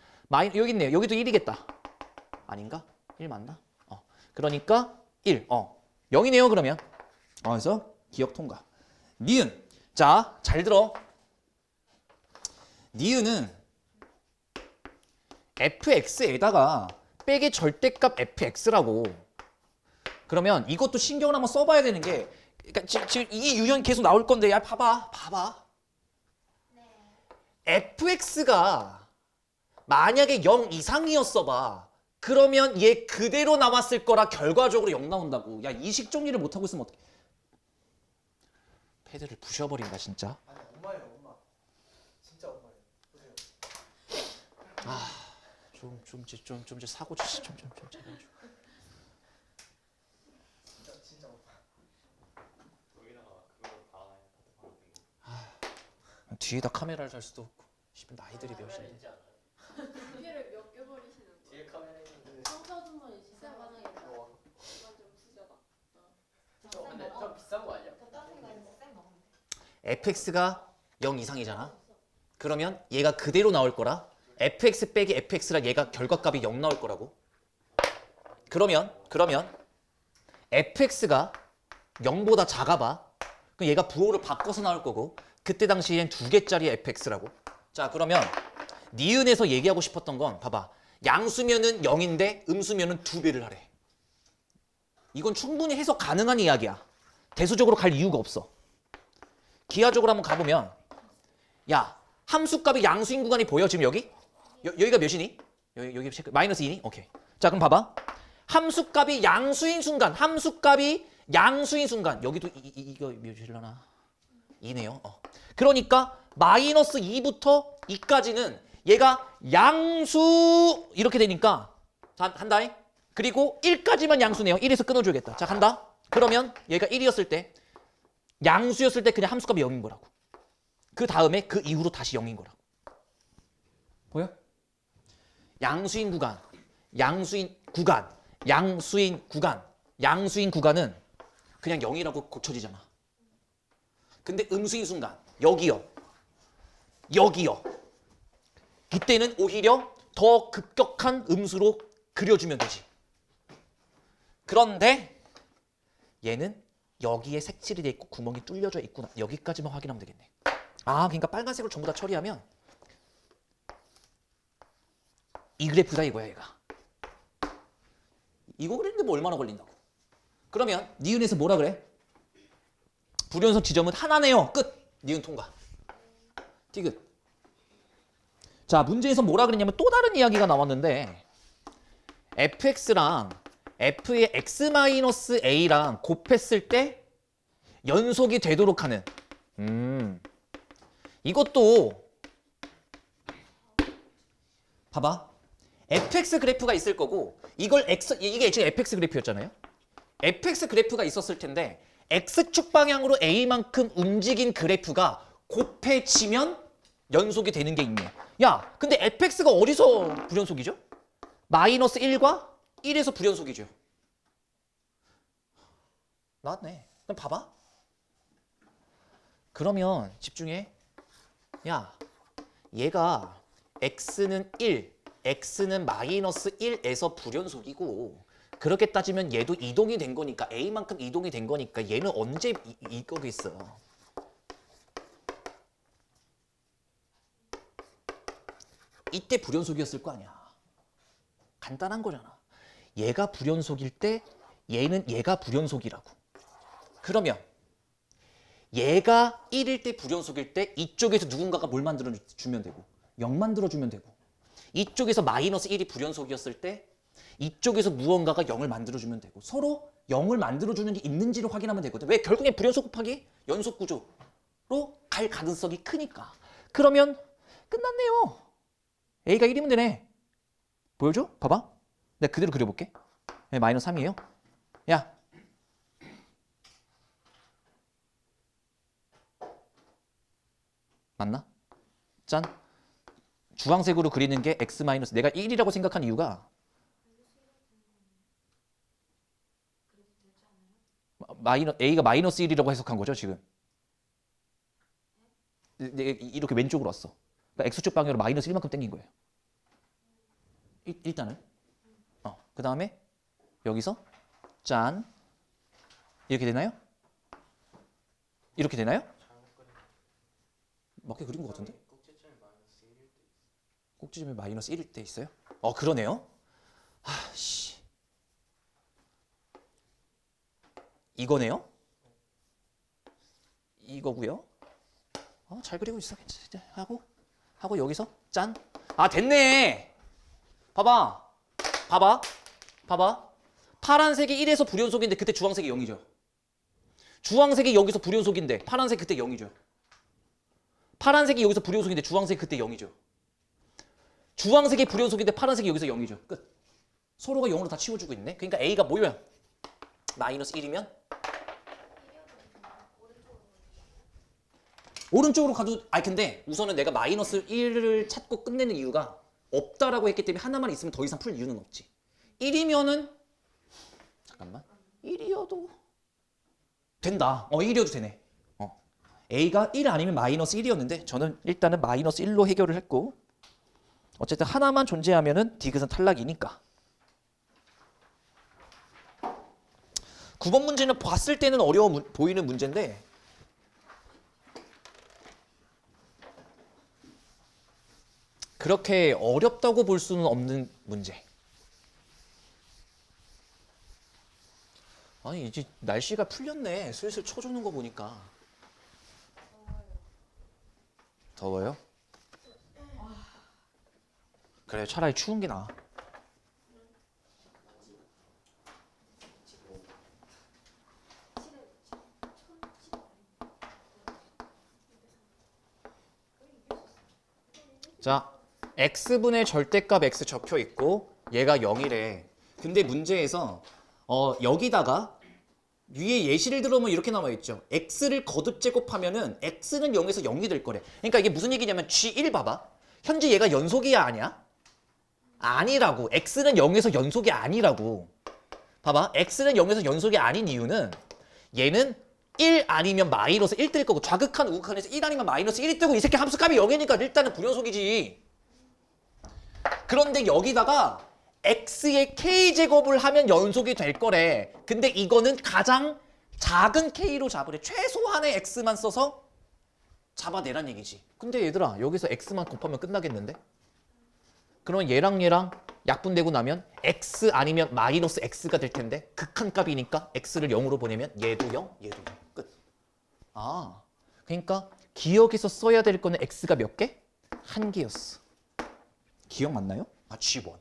여기 있네요. 여기도 1이겠다. 아닌가? 1 맞나? 그러니까 1. 0이네요 그러면. 그래서 기억 통과. 니은. 자, 잘 들어. 니은은 fx에다가 빼기 절대값 fx라고. 그러면 이것도 신경을 한번 써봐야 되는 게, 그러니까 지금 이 유형 계속 나올 건데, 야 봐봐. fx가 만약에 0 이상이었어 봐. 그러면 얘 그대로 나왔을 거라 결과적으로 0 나온다고. 야, 이식 정리를 못하고 있으면 어떡해. 패드를 부셔버린다 진짜. 아니 엄마예요 엄마. 진짜 엄마예요. 보세요. 좀 사고 주시 좀 제발 좀. 진짜 엄마. 여기다가 그거 박아놔야 뒤에다 카메라를 달 수도 없고. 씨발 나이들이 몇인데. 있지 않아요? 뒤를 몇 개 버리시는 거예요? 뒤에 카메라 있는데 청소주머니 진짜 만약에 완전 부자다. 근데 좀 비싼 거 아니야? fx가 0 이상이잖아. 그러면 얘가 그대로 나올 거라. fx 빼기 fx라 얘가 결과값이 0 나올 거라고. 그러면 fx가 0보다 작아봐. 그럼 얘가 부호를 바꿔서 나올 거고, 그때 당시엔 2개짜리 fx라고. 자, 그러면 니은에서 얘기하고 싶었던 건 봐봐. 양수면은 0인데 음수면은 2배를 하래. 이건 충분히 해석 가능한 이야기야. 대수적으로 갈 이유가 없어. 기하적으로 한번 가보면, 야, 함수값이 양수인 구간이 보여? 지금 여기? 여기가 몇이니? 여기 체크, 마이너스 2니? 오케이. 자, 그럼 봐봐. 함수값이 양수인 순간, 여기도 이거 몇이려나? 2네요. 그러니까 마이너스 2부터 2까지는 얘가 양수 이렇게 되니까, 자, 한다. 그리고 1까지만 양수네요. 1에서 끊어줘야겠다. 자, 간다. 그러면 얘가 1이었을 때, 양수였을 때 그냥 함수값이 0인 거라고. 그 다음에 그 이후로 다시 0인 거라고. 보여? 양수인 구간은 그냥 0이라고 고쳐지잖아. 근데 음수인 순간, 여기요. 이때는 오히려 더 급격한 음수로 그려주면 되지. 그런데 얘는 여기에 색칠이 돼 있고 구멍이 뚫려져 있구나. 여기까지만 확인하면 되겠네. 아, 그러니까 빨간색으로 전부 다 처리하면 이 그래프다 이거야, 얘가. 이거 그리는데 뭐 얼마나 걸린다고. 그러면 니은에서 뭐라 그래? 불연속 지점은 하나네요. 끝. 니은 통과. 디귿. 자, 문제에서 뭐라 그랬냐면 또 다른 이야기가 나왔는데, fx랑 f의 x-a랑 곱했을 때 연속이 되도록 하는, 이것도 봐봐. fx 그래프가 있을 거고, 이게 지금 fx 그래프였잖아요. fx 그래프가 있었을 텐데 x축 방향으로 a만큼 움직인 그래프가 곱해지면 연속이 되는 게 있네. 야, 근데 fx가 어디서 불연속이죠? 마이너스 1과 1에서 불연속이죠. 나왔네. 그럼 봐봐. 그러면 집중해. 야, 얘가 x는 1, x는 마이너스 1에서 불연속이고, 그렇게 따지면 얘도 이동이 된 거니까, a만큼 이동이 된 거니까 얘는 언제 이거겠어? 이때 불연속이었을 거 아니야. 간단한 거잖아. 얘가 불연속일 때 얘는 얘가 불연속이라고. 그러면 얘가 1일 때 불연속일 때 이쪽에서 누군가가 뭘 만들어주면 되고 0 만들어주면 되고, 이쪽에서 마이너스 1이 불연속이었을 때 이쪽에서 무언가가 0을 만들어주면 되고, 서로 0을 만들어주는 게 있는지를 확인하면 되거든. 왜? 결국엔 불연속 곱하기 연속 구조로 갈 가능성이 크니까. 그러면 끝났네요. A가 1이면 되네. 보여줘? 봐봐. 내가 그대로 그려볼게. 네, 마이너스 3이에요. 야, 맞나? 짠. 주황색으로 그리는 게 x 마이너스, 내가 1이라고 생각한 이유가 a가 마이너스 1이라고 해석한 거죠, 지금. 이렇게 왼쪽으로 왔어. 그러니까 x축 방향으로 마이너스 1만큼 당긴 거예요. 일단은. 그 다음에 여기서 짠. 이렇게 되나요? 이렇게 되나요? 맞게 그린 것 같은데? 꼭지점이 마이너스 1일 때 있어. 꼭지점이 마이너스 1일 때 있어요? 그러네요. 아씨. 이거네요. 이거고요. 잘 그리고 있어. 괜찮아. 하고 여기서 짠. 됐네. 봐봐. 파란색이 1에서 불연속인데 그때 주황색이 0이죠. 주황색이 여기서 불연속인데 파란색 그때 0이죠. 파란색이 여기서 불연속인데 주황색이 그때 0이죠. 주황색이 불연속인데 파란색이 여기서 0이죠. 끝. 서로가 0으로 다 치워주고 있네. 그러니까 A가 뭐면? 마이너스 1이면? 오른쪽으로 가도 근데 우선은 내가 마이너스 1을 찾고 끝내는 이유가 없다라고 했기 때문에 하나만 있으면 더 이상 풀 이유는 없지. 1이면은 잠깐만. 1이어도 된다. 1이어도 되네. A가 1 아니면 마이너스 1이었는데 저는 일단은 마이너스 1로 해결을 했고 어쨌든 하나만 존재하면은 디귿은 탈락이니까. 9번 문제는 봤을 때는 어려워 보이는 문제인데 그렇게 어렵다고 볼 수는 없는 문제. 이제 날씨가 풀렸네. 슬슬 쳐주는 거 보니까. 더워요? 그래, 차라리 추운 게 나아. 자, x분의 절대값 x 적혀 있고 얘가 0이래. 근데 문제에서 여기다가 위에 예시를 들어보면 이렇게 나와 있죠. x를 거듭 제곱하면은 x는 0에서 0이 될 거래. 그러니까 이게 무슨 얘기냐면 G1 봐봐. 현재 얘가 연속이야 아니야? 아니라고. x는 0에서 연속이 아니라고. 봐봐. x는 0에서 연속이 아닌 이유는 얘는 1 아니면 마이너스 1 뜰 거고 좌극한 우극한에서 1 아니면 마이너스 1이 뜨고 이 새끼 함수값이 0이니까 일단은 불연속이지. 그런데 여기다가 x의 k제곱을 하면 연속이 될 거래. 근데 이거는 가장 작은 k로 잡으래. 최소한의 x만 써서 잡아내란 얘기지. 근데 얘들아 여기서 x만 곱하면 끝나겠는데? 그러면 얘랑 약분되고 나면 x 아니면 마이너스 x가 될 텐데 극한값이니까 x를 0으로 보내면 얘도 0, 얘도 0. 끝. 그러니까 기억에서 써야 될 거는 x가 몇 개? 한 개였어. 기억 맞나요? G1.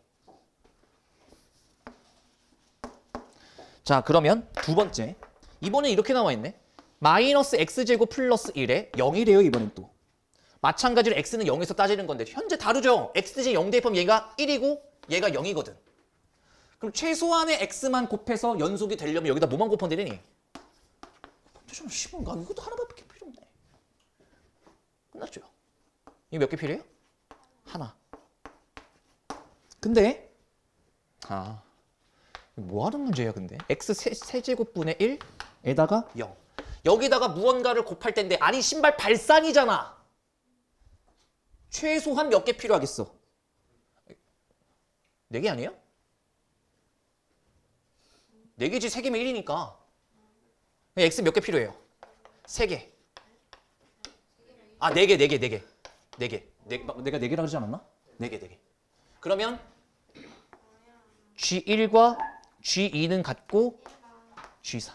자, 그러면 두 번째. 이번엔 이렇게 나와 있네. 마이너스 x제곱 플러스 1에 0이래요, 이번엔 또. 마찬가지로 x는 0에서 따지는 건데 현재 다르죠? x제 0 대입하면 얘가 1이고 얘가 0이거든. 그럼 최소한의 x만 곱해서 연속이 되려면 여기다 뭐만 곱하면 되니? 좀 쉬운가? 이것도 하나밖에 필요 없네. 끝났죠? 이거 몇 개 필요해요? 하나. 근데 뭐 하는 문제야 근데? x 세제곱분의 1에다가 0. 여기다가 무언가를 곱할 텐데 아니 신발 발산이잖아. 최소한 몇 개 필요하겠어? 4개 아니에요? 4개지 3개면 1이니까. x 몇 개 필요해요? 3개. 4개. 내가 4개라고 그러지 않았나? 4개. 그러면 G1과 G2는 같고 G3.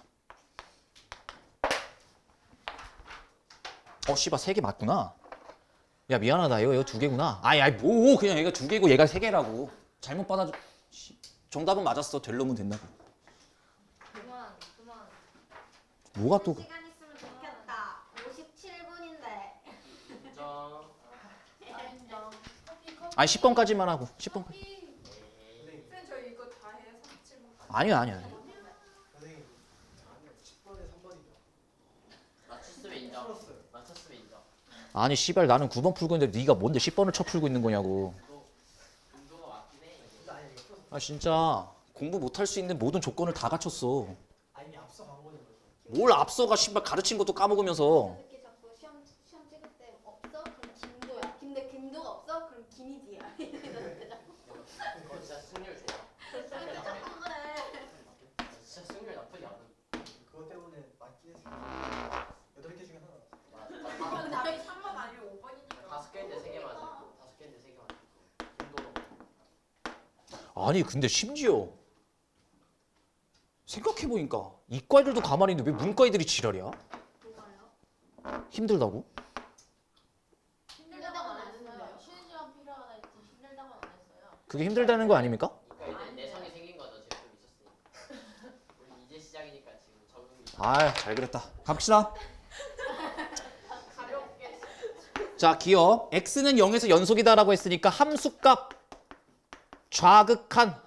씨발 3개 맞구나. 야 미안하다 이거 2개구나. 뭐 그냥 얘가 2개고 얘가 3개라고. 잘못 받아줘. 정답은 맞았어. 될 놈은 된다고. 그만. 뭐가 또 시간 있으면 좋겠다. 57분인데. 인정. 인정. 10번까지만 하고 10번까지. 쌤 저희 이거 다 해요? 37번. 아니야. 선생님 10번에 3번이죠. 맞췄으면 인정. 맞췄으면 인정. 아니 씨발 나는 9번 풀고 있는데 네가 뭔데 10번을 쳐 풀고 있는 거냐고. 운동가 맞긴 해. 근데 아니 이거 풀었어. 진짜 공부 못할 수 있는 모든 조건을 다 갖췄어. 이미 앞서 간 거는 거죠. 뭘 앞서가 씨발 가르친 것도 까먹으면서. 이렇게 자꾸 시험 찍을 때 없어? 그럼 김도야. 근데 김도가 없어? 그럼 김희지야. 이러는데 자꾸. 그거 진짜 승률 좋아. 근데 자꾸 그래. 진짜 승률 나쁘지 않은. 그것 때문에 맞긴 했어요. 8개 중에 하나. 나이 3번 아니면 5번이니까. 5개인데 3개 맞을 거. 5개인데 3개 맞을 거. 운동은 아니 근데 심지어 생각해보니까 이과 애들도 가만히 있는데 왜 문과 애들이 지랄이야? 누가요? 힘들다고? 힘들다고 안 했어요. 쉬는 시간 필요하다 했지 힘들다고 안 했어요. 그게 힘들다는 거 아닙니까? 그러니까 이제 내성이 생긴 거죠. 제품 있었으니까. 우리 이제 시작이니까 지금 적응이. 아, 잘 그렸다. 갑시다. 가볍게. 자, 기억. x는 0에서 연속이다라고 했으니까 함수값 좌극한,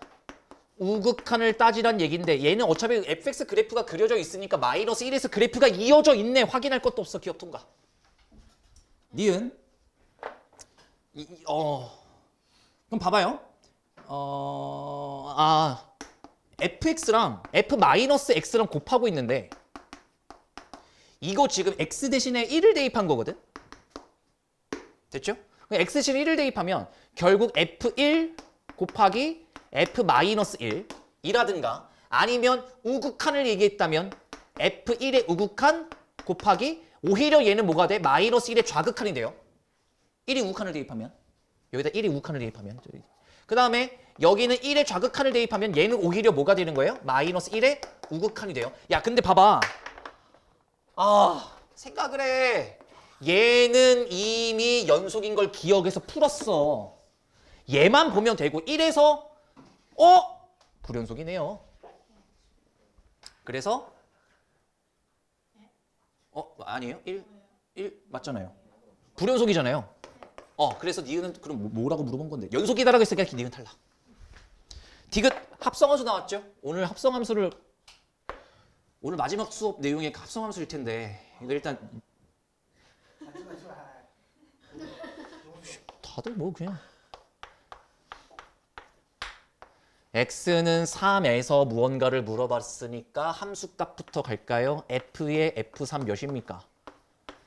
우극한을 따지란 얘긴데 얘는 어차피 fx 그래프가 그려져 있으니까 마이너스 1에서 그래프가 이어져 있네. 확인할 것도 없어. 기억 통과. 니은. 그럼 봐봐요. fx랑 f-x랑 곱하고 있는데 이거 지금 x 대신에 1을 대입한 거거든? 됐죠? x 대신에 1을 대입하면 결국 f1 곱하기 f-1 이라든가 아니면 우극한을 얘기했다면 f1의 우극한 곱하기 오히려 얘는 뭐가 돼? 마이너스 1의 좌극한이 돼요. 1이 우극한을 대입하면 여기다 1이 우극한을 대입하면 그 다음에 여기는 1의 좌극한을 대입하면 얘는 오히려 뭐가 되는 거예요? 마이너스 1의 우극한이 돼요. 야 근데 봐봐. 생각을 해. 얘는 이미 연속인 걸 기억해서 풀었어. 얘만 보면 되고 1에서 불연속이네요. 그래서 아니에요? 1 맞잖아요. 불연속이잖아요. 그래서 니은은 그럼 뭐라고 물어본 건데 연속이다라고 했으니까 니은 탈락. 디귿 합성함수 나왔죠? 오늘 합성함수를 오늘 마지막 수업 내용이 합성함수일 텐데 이거 일단 다들 뭐 그냥 x는 3에서 무언가를 물어봤으니까 함수값부터 갈까요? f의 f3 몇입니까?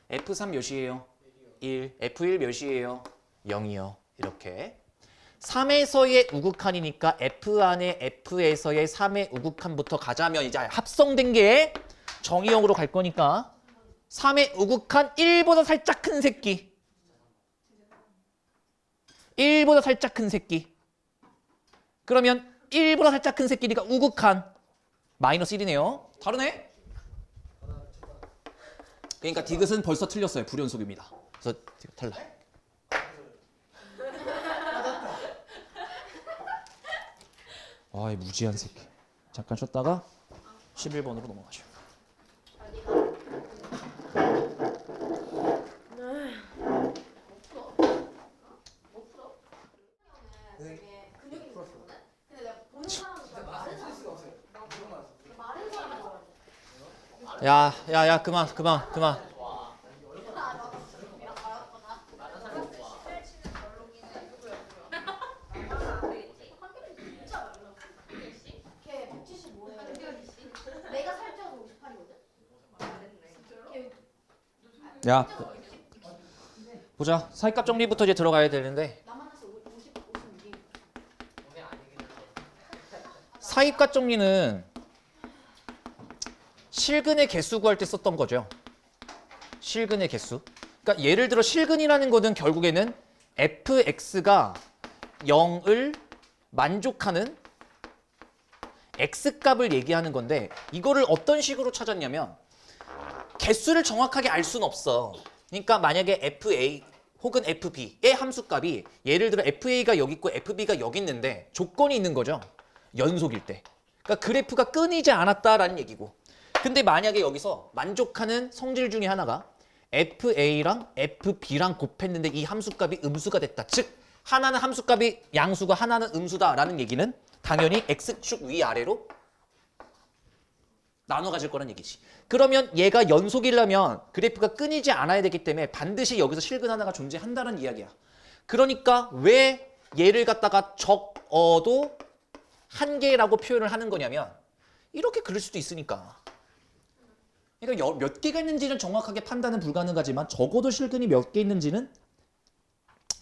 f3 몇이에요? 1. f1 몇이에요? 0이요. 이렇게 3에서의 우극한이니까 f 안에 f에서의 3의 우극한부터 가자면 이제 합성된 게 정의형으로 갈 거니까 3의 우극한 1보다 살짝 큰 새끼 1보다 살짝 큰 새끼 그러면 1보다 살짝 큰 새끼니까 우극한 마이너스 1이네요. 다르네? 그러니까 디귿은 벌써 틀렸어요. 불연속입니다. 그래서 탈락. 아이 무지한 새끼. 잠깐 쉬었다가 11번으로 넘어가죠. 되게 근육이 있거든. 근데 내가 보는 사람보다 마른 사람 수가 없어요. 마른 사람이 좋아해. 야 그만. 걔 175에 내가 살쪄서 58이거든. 야 보자. 사이값 정리부터 이제 들어가야 되는데 나 만났어 56이. 동생 아니긴 한데. 사이값 정리는 실근의 개수 구할 때 썼던 거죠. 실근의 개수. 그러니까 예를 들어 실근이라는 거는 결국에는 fx가 0을 만족하는 x값을 얘기하는 건데 이거를 어떤 식으로 찾았냐면 개수를 정확하게 알 수는 없어. 그러니까 만약에 fa 혹은 fb의 함수값이 예를 들어 fa가 여기 있고 fb가 여기 있는데 조건이 있는 거죠. 연속일 때. 그러니까 그래프가 끊이지 않았다라는 얘기고. 근데 만약에 여기서 만족하는 성질 중에 하나가 fa랑 fb랑 곱했는데 이 함수값이 음수가 됐다. 즉 하나는 함수값이 양수가 하나는 음수다라는 얘기는 당연히 x축 위아래로 나눠 가질 거란 얘기지. 그러면 얘가 연속이려면 그래프가 끊이지 않아야 되기 때문에 반드시 여기서 실근 하나가 존재한다는 이야기야. 그러니까 왜 얘를 갖다가 적어도 한 개라고 표현을 하는 거냐면 이렇게 그릴 수도 있으니까. 그러니까 몇 개가 있는지는 정확하게 판단은 불가능하지만 적어도 실근이 몇 개 있는지는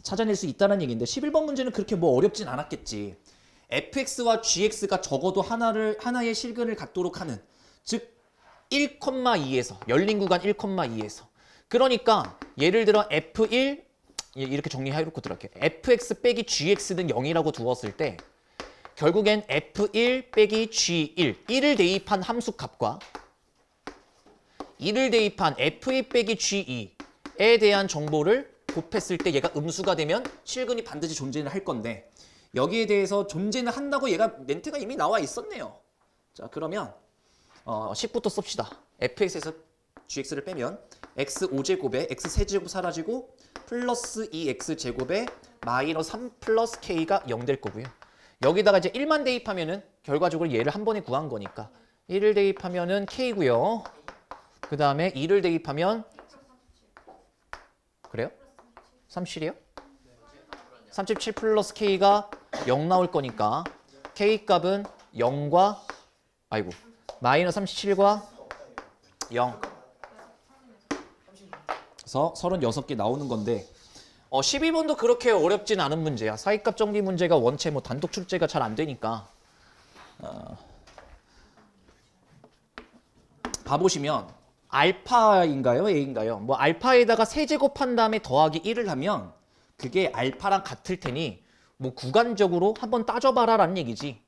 찾아낼 수 있다는 얘기인데 11번 문제는 그렇게 뭐 어렵진 않았겠지. fx와 gx가 적어도 하나의 실근을 갖도록 하는 즉 1,2에서 열린 구간 1,2에서 그러니까 예를 들어 f1 이렇게 정리해놓고 들어갈게요. fx 빼기 gx는 0이라고 두었을 때 결국엔 F1 빼기 G1, 1을 대입한 함수 값과 1을 대입한 F2 빼기 G2에 대한 정보를 곱했을 때 얘가 음수가 되면 실근이 반드시 존재를 할 건데 여기에 대해서 존재는 한다고 얘가 멘트가 이미 나와 있었네요. 자, 그러면 10부터 씁시다. fx에서 gx를 빼면 x 5제곱에 x 세제곱 사라지고 플러스 2x 제곱에 마이너스 3 플러스 k가 0 될 거고요. 여기다가 이제 1만 대입하면은 결과적으로 얘를 한 번에 구한 거니까 1을 대입하면은 k고요. 그 다음에 2를 대입하면 그래요? 37이요? 37 플러스 k가 0 나올 거니까 k 값은 0과 마이너스 37과 0. 그래서 36개 나오는 건데 12번도 그렇게 어렵진 않은 문제야. 사이값 정리 문제가 원체 뭐 단독 출제가 잘 안 되니까 봐보시면 알파인가요? A인가요? 뭐 알파에다가 세제곱한 다음에 더하기 1을 하면 그게 알파랑 같을 테니 뭐 구간적으로 한번 따져봐라 라는 얘기지.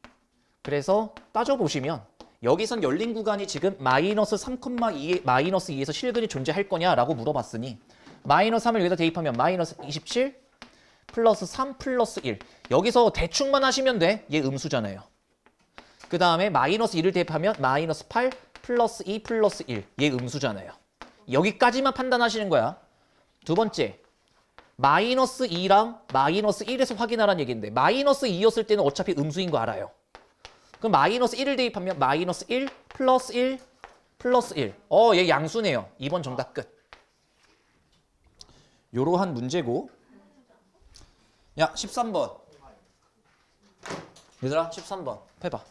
그래서 따져보시면 여기선 열린 구간이 지금 마이너스 3,2, 마이너스 2에서 실근이 존재할 거냐라고 물어봤으니 마이너스 3을 여기다 대입하면 마이너스 27 플러스 3 플러스 1. 여기서 대충만 하시면 돼. 얘 음수잖아요. 그 다음에 마이너스 1을 대입하면 마이너스 8 플러스 2 플러스 1. 얘 음수잖아요. 여기까지만 판단하시는 거야. 두 번째, 마이너스 2랑 마이너스 1에서 확인하라는 얘기인데 마이너스 2였을 때는 어차피 음수인 거 알아요. 그럼 마이너스 1을 대입하면 마이너스 1 플러스 1 플러스 1. 얘 양수네요. 2번 정답 끝. 요러한 문제고. 야, 13번. 얘들아, 13번. 해봐.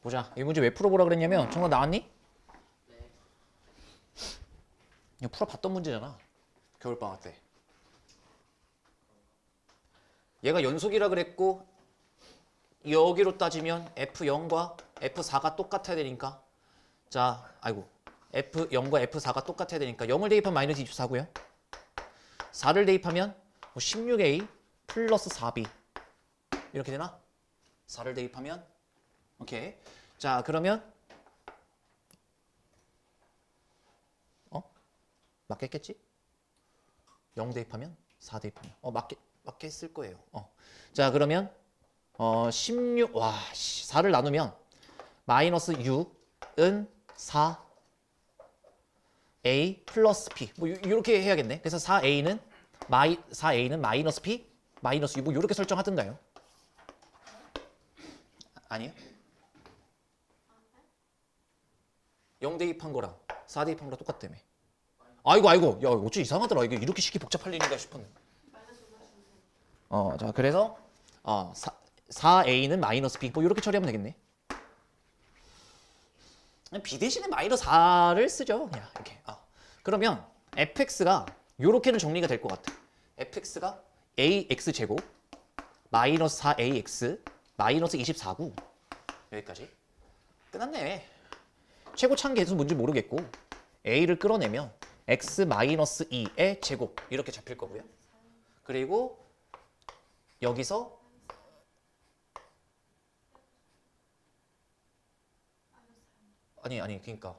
보자. 이 문제 왜 풀어보라 그랬냐면 정답 나왔니? 네. 이거 풀어봤던 문제잖아. 겨울방학 때. 얘가 연속이라 그랬고 여기로 따지면 F0과 F4가 똑같아야 되니까 자, F0과 F4가 똑같아야 되니까 0을 대입하면 마이너스 24고요. 4를 대입하면 16A 플러스 4B 이렇게 되나? 4를 대입하면 오케이. 자, 그러면 맞겠겠지? 0 대입하면 4 대입하면 맞겠 맞게 쓸 거예요. 자, 그러면 16, 4를 나누면 마이너스 6은 4a 플러스 p. 뭐 이렇게 해야겠네. 그래서 4a는 마이너스 p 마이너스 6. 뭐 이렇게 설정하든가요. 아니요? 0 대입한 거랑 4 대입한 거랑 똑같다며. 아이고. 야, 어째 이상하더라. 이게 이렇게 식이 복잡할 일인가 싶었네. 자, 그래서 4a는 마이너스 b. 뭐 이렇게 처리하면 되겠네. b 대신에 마이너스 4를 쓰죠. 그냥 이렇게. 그러면 fx가 요렇게는 정리가 될 것 같아. fx가 ax 제곱 마이너스 4ax 마이너스 24구. 여기까지. 끝났네. 최고 차항계수 뭔지 모르겠고 a를 끌어내면 x 마이너스 2의 제곱 이렇게 잡힐 거고요. 그리고 여기서 아니 그러니까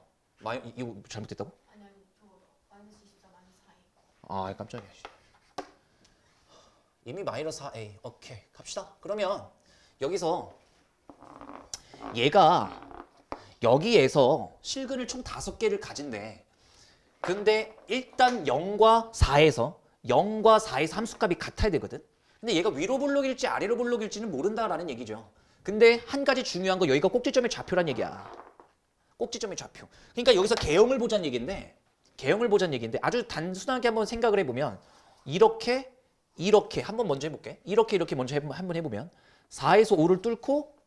이거 잘못됐다고? 아니 저 마이너스 24 마이너스 4에. 깜짝이야. 이미 마이너스 4a. 오케이, 갑시다. 그러면 여기서 얘가 여기에서 실근을 총 5개를 가진대. 근데 일단 0과 4에서 함수값이 같아야 되거든. 근데 얘가 위로 볼록일지 아래로 볼록일지는 모른다라는 얘기죠. 근데 한 가지 중요한 거 여기가 꼭지점의 좌표란 얘기야. 꼭지점의 좌표. 그러니까 여기서 개형을 보자는 얘기인데 아주 단순하게 한번 생각을 해보면 이렇게 한번 먼저 해볼게. 이렇게 먼저 한번 해보면 4에서 5를 뚫고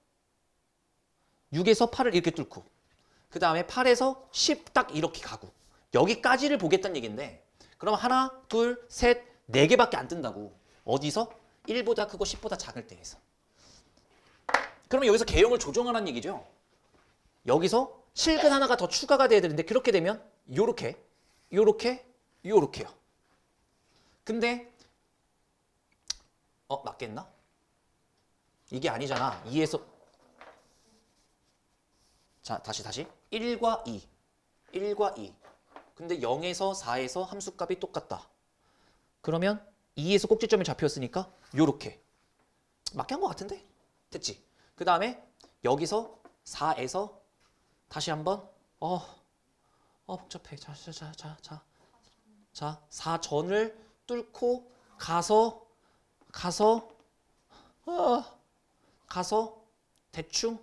6에서 8을 이렇게 뚫고 그 다음에 8에서 10 딱 이렇게 가고 여기까지를 보겠다는 얘기인데 그럼 하나, 둘, 셋, 4개밖에 안 뜬다고. 어디서? 1보다 크고 10보다 작을 때에서. 그러면 여기서 개형을 조정하라는 얘기죠. 여기서 실근 하나가 더 추가가 돼야 되는데 그렇게 되면 요렇게요. 근데 맞겠나? 이게 아니잖아. 2에서 자, 다시 1과 2 근데 0에서 4에서 함수값이 똑같다. 그러면 2에서 꼭지점이 잡혔으니까 요렇게 맞게 한 것 같은데? 됐지? 그 다음에 여기서 4에서 다시 한번 복잡해. 자 4전을 뚫고 가서 대충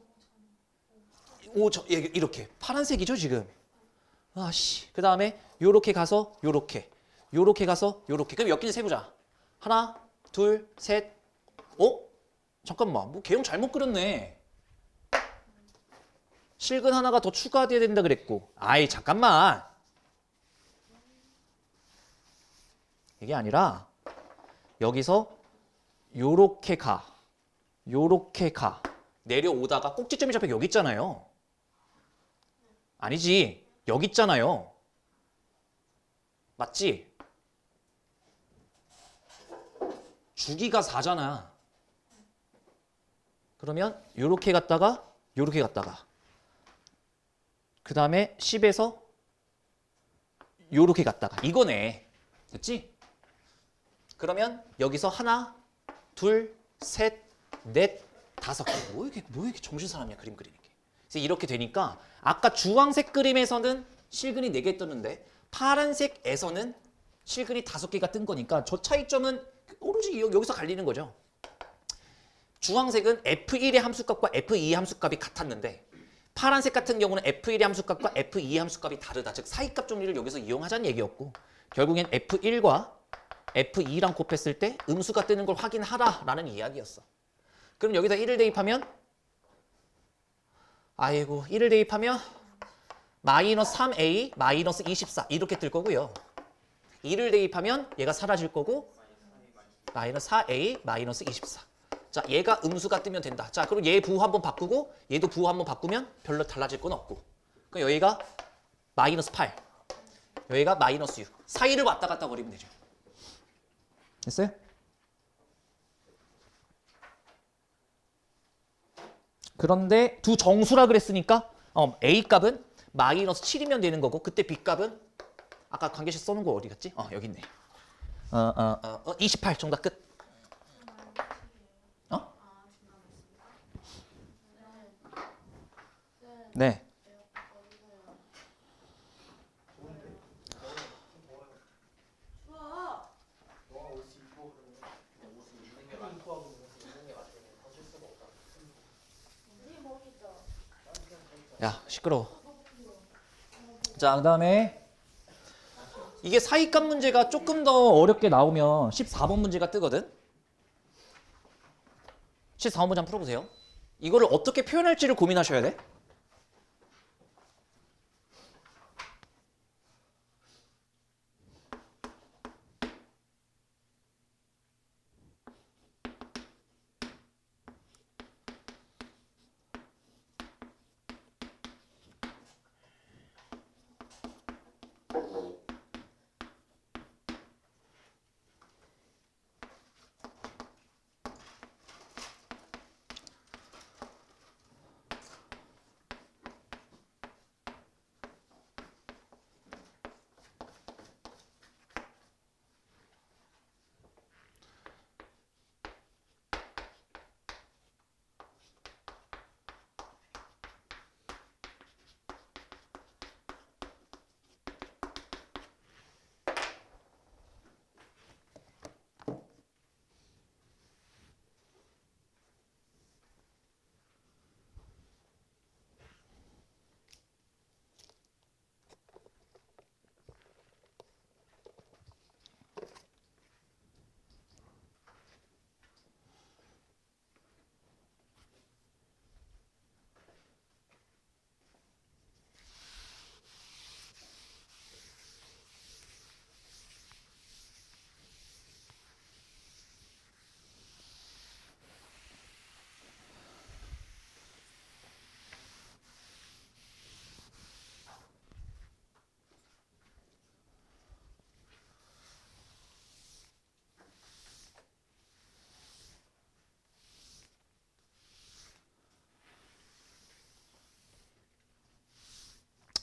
이렇게 파란색이죠 지금. 그 다음에 요렇게 가서 요렇게 가서 요렇게. 그럼 몇 개인지 세보자. 하나, 둘, 셋. 잠깐만, 뭐 개형 잘못 그렸네. 실근 하나가 더 추가돼야 된다 그랬고. 잠깐만. 이게 아니라 여기서 요렇게 가 내려오다가 꼭지점이 잡혀 여기 있잖아요. 아니지, 여기 있잖아요. 맞지? 주기가 4잖아. 그러면 요렇게 갔다가 요렇게 갔다가 그 다음에 10에서 요렇게 갔다가 이거네. 됐지? 그러면 여기서 하나, 둘, 셋, 넷, 5개. 뭐 이렇게 정신사납냐 그림 그리는 게. 그래서 이렇게 되니까 아까 주황색 그림에서는 실근이 4개 떴는데 파란색에서는 실근이 5개가 뜬 거니까 저 차이점은 오로지 여기서 갈리는 거죠. 주황색은 F1의 함수값과 F2의 함수값이 같았는데 파란색 같은 경우는 F1의 함수값과 F2의 함수값이 다르다. 즉 사이값 정리를 여기서 이용하자는 얘기였고 결국엔 F1과 F2랑 곱했을 때 음수가 뜨는 걸 확인하라라는 이야기였어. 그럼 여기다 1을 대입하면 마이너스 3a 마이너스 24 이렇게 뜰 거고요. 2를 대입하면 얘가 사라질 거고 마이너스 4a 마이너스 24. 자, 얘가 음수가 뜨면 된다. 자, 그리고 얘 부호 한번 바꾸고 얘도 부호 한번 바꾸면 별로 달라질 건 없고. 그럼 여기가 마이너스 8, 여기가 마이너스 6. 사이를 왔다 갔다 버리면 되죠. 됐어요? 그런데 두 정수라 그랬으니까 A 값은 마이너스 7이면 되는 거고 그때 B 값은 아까 관계식 써놓은 거 어디 갔지? 여기 있네. 28 정답 끝. 네. 좋은데? 좀 더워요. 좋아. 너가 옷 입고 그러면 옷을 입는 게 입고 맞 입고 하고 그러면 입는 게 맞으면 사줄 수가 없다. 네 먹이다. 야, 시끄러워. 자, 그다음에 이게 사이값 문제가 조금 더 어렵게 나오면 14번 문제가 뜨거든. 14번 문제 한번 풀어보세요. 이거를 어떻게 표현할지를 고민하셔야 돼.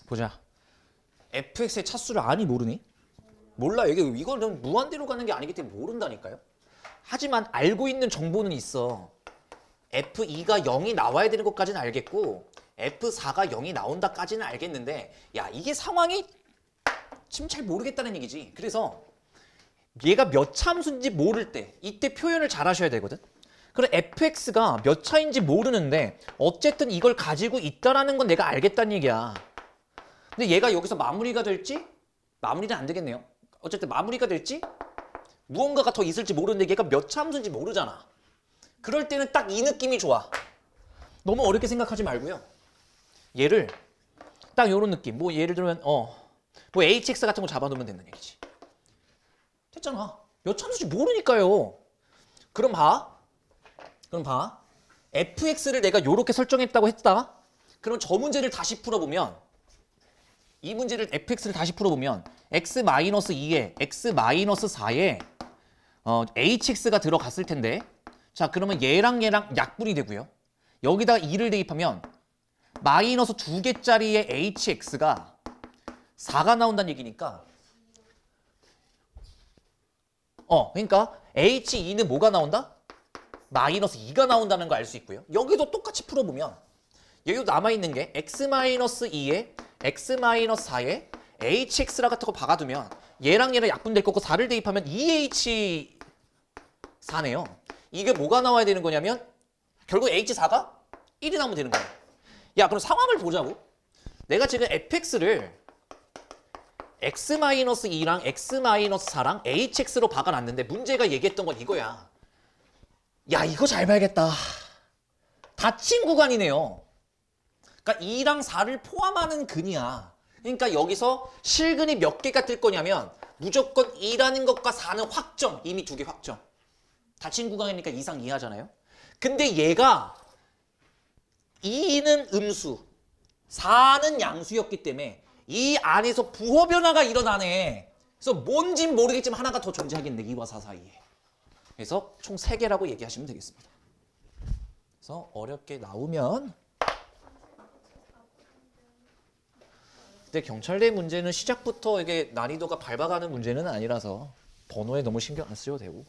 보자. fx의 차수를 아니 모르니? 몰라. 이거는 무한대로 가는 게 아니기 때문에 모른다니까요. 하지만 알고 있는 정보는 있어. f2가 0이 나와야 되는 것까지는 알겠고 f4가 0이 나온다까지는 알겠는데 야 이게 상황이 지금 잘 모르겠다는 얘기지. 그래서 얘가 몇 차 함수인지 모를 때 이때 표현을 잘 하셔야 되거든. 그럼 fx가 몇 차인지 모르는데 어쨌든 이걸 가지고 있다라는 건 내가 알겠다는 얘기야. 근데 얘가 여기서 마무리가 될지 마무리는 안 되겠네요. 어쨌든 마무리가 될지 무언가가 더 있을지 모르는데 얘가 몇 차 함수인지 모르잖아. 그럴 때는 딱 이 느낌이 좋아. 너무 어렵게 생각하지 말고요. 얘를 딱 이런 느낌. 뭐 예를 들면 뭐 hx 같은 거 잡아놓으면 된다는 얘기지. 됐잖아. 몇 차 함수인지 모르니까요. 그럼 봐. fx를 내가 이렇게 설정했다고 했다. 그럼 저 문제를 다시 풀어보면 이 문제를 fx를 다시 풀어보면 x-2에 x-4에 hx가 들어갔을 텐데 자 그러면 얘랑 약분이 되고요. 여기다가 2를 대입하면 마이너스 2개짜리의 hx가 4가 나온다는 얘기니까 그러니까 h2는 뭐가 나온다? 마이너스 2가 나온다는 거 알 수 있고요. 여기도 똑같이 풀어보면 여기도 남아있는 게 x-2에 x-4에 hx라 같은 거 박아두면 얘랑 약분될 거고 4를 대입하면 2h4네요. 이게 뭐가 나와야 되는 거냐면 결국 h4가 1이 나오면 되는 거예요. 야 그럼 상황을 보자고. 내가 지금 fx를 x-2랑 x-4랑 hx로 박아놨는데 문제가 얘기했던 건 이거야. 야 이거 잘 봐야겠다. 닫힌 구간이네요. 그러니까 2랑 4를 포함하는 근이야. 그러니까 여기서 실근이 몇 개가 뜰 거냐면 무조건 2라는 것과 4는 확정. 이미 2개 확정. 닫힌 구간이니까 2상 이하잖아요. 근데 얘가 2는 음수, 4는 양수였기 때문에 이 안에서 부호 변화가 일어나네. 그래서 뭔진 모르겠지만 하나가 더 존재하겠네. 2와 4 사이에. 그래서 총 3개라고 얘기하시면 되겠습니다. 그래서 어렵게 나오면 근데 경찰대 문제는 시작부터 이게 난이도가 밟아가는 문제는 아니라서 번호에 너무 신경 안 쓰셔도 되고.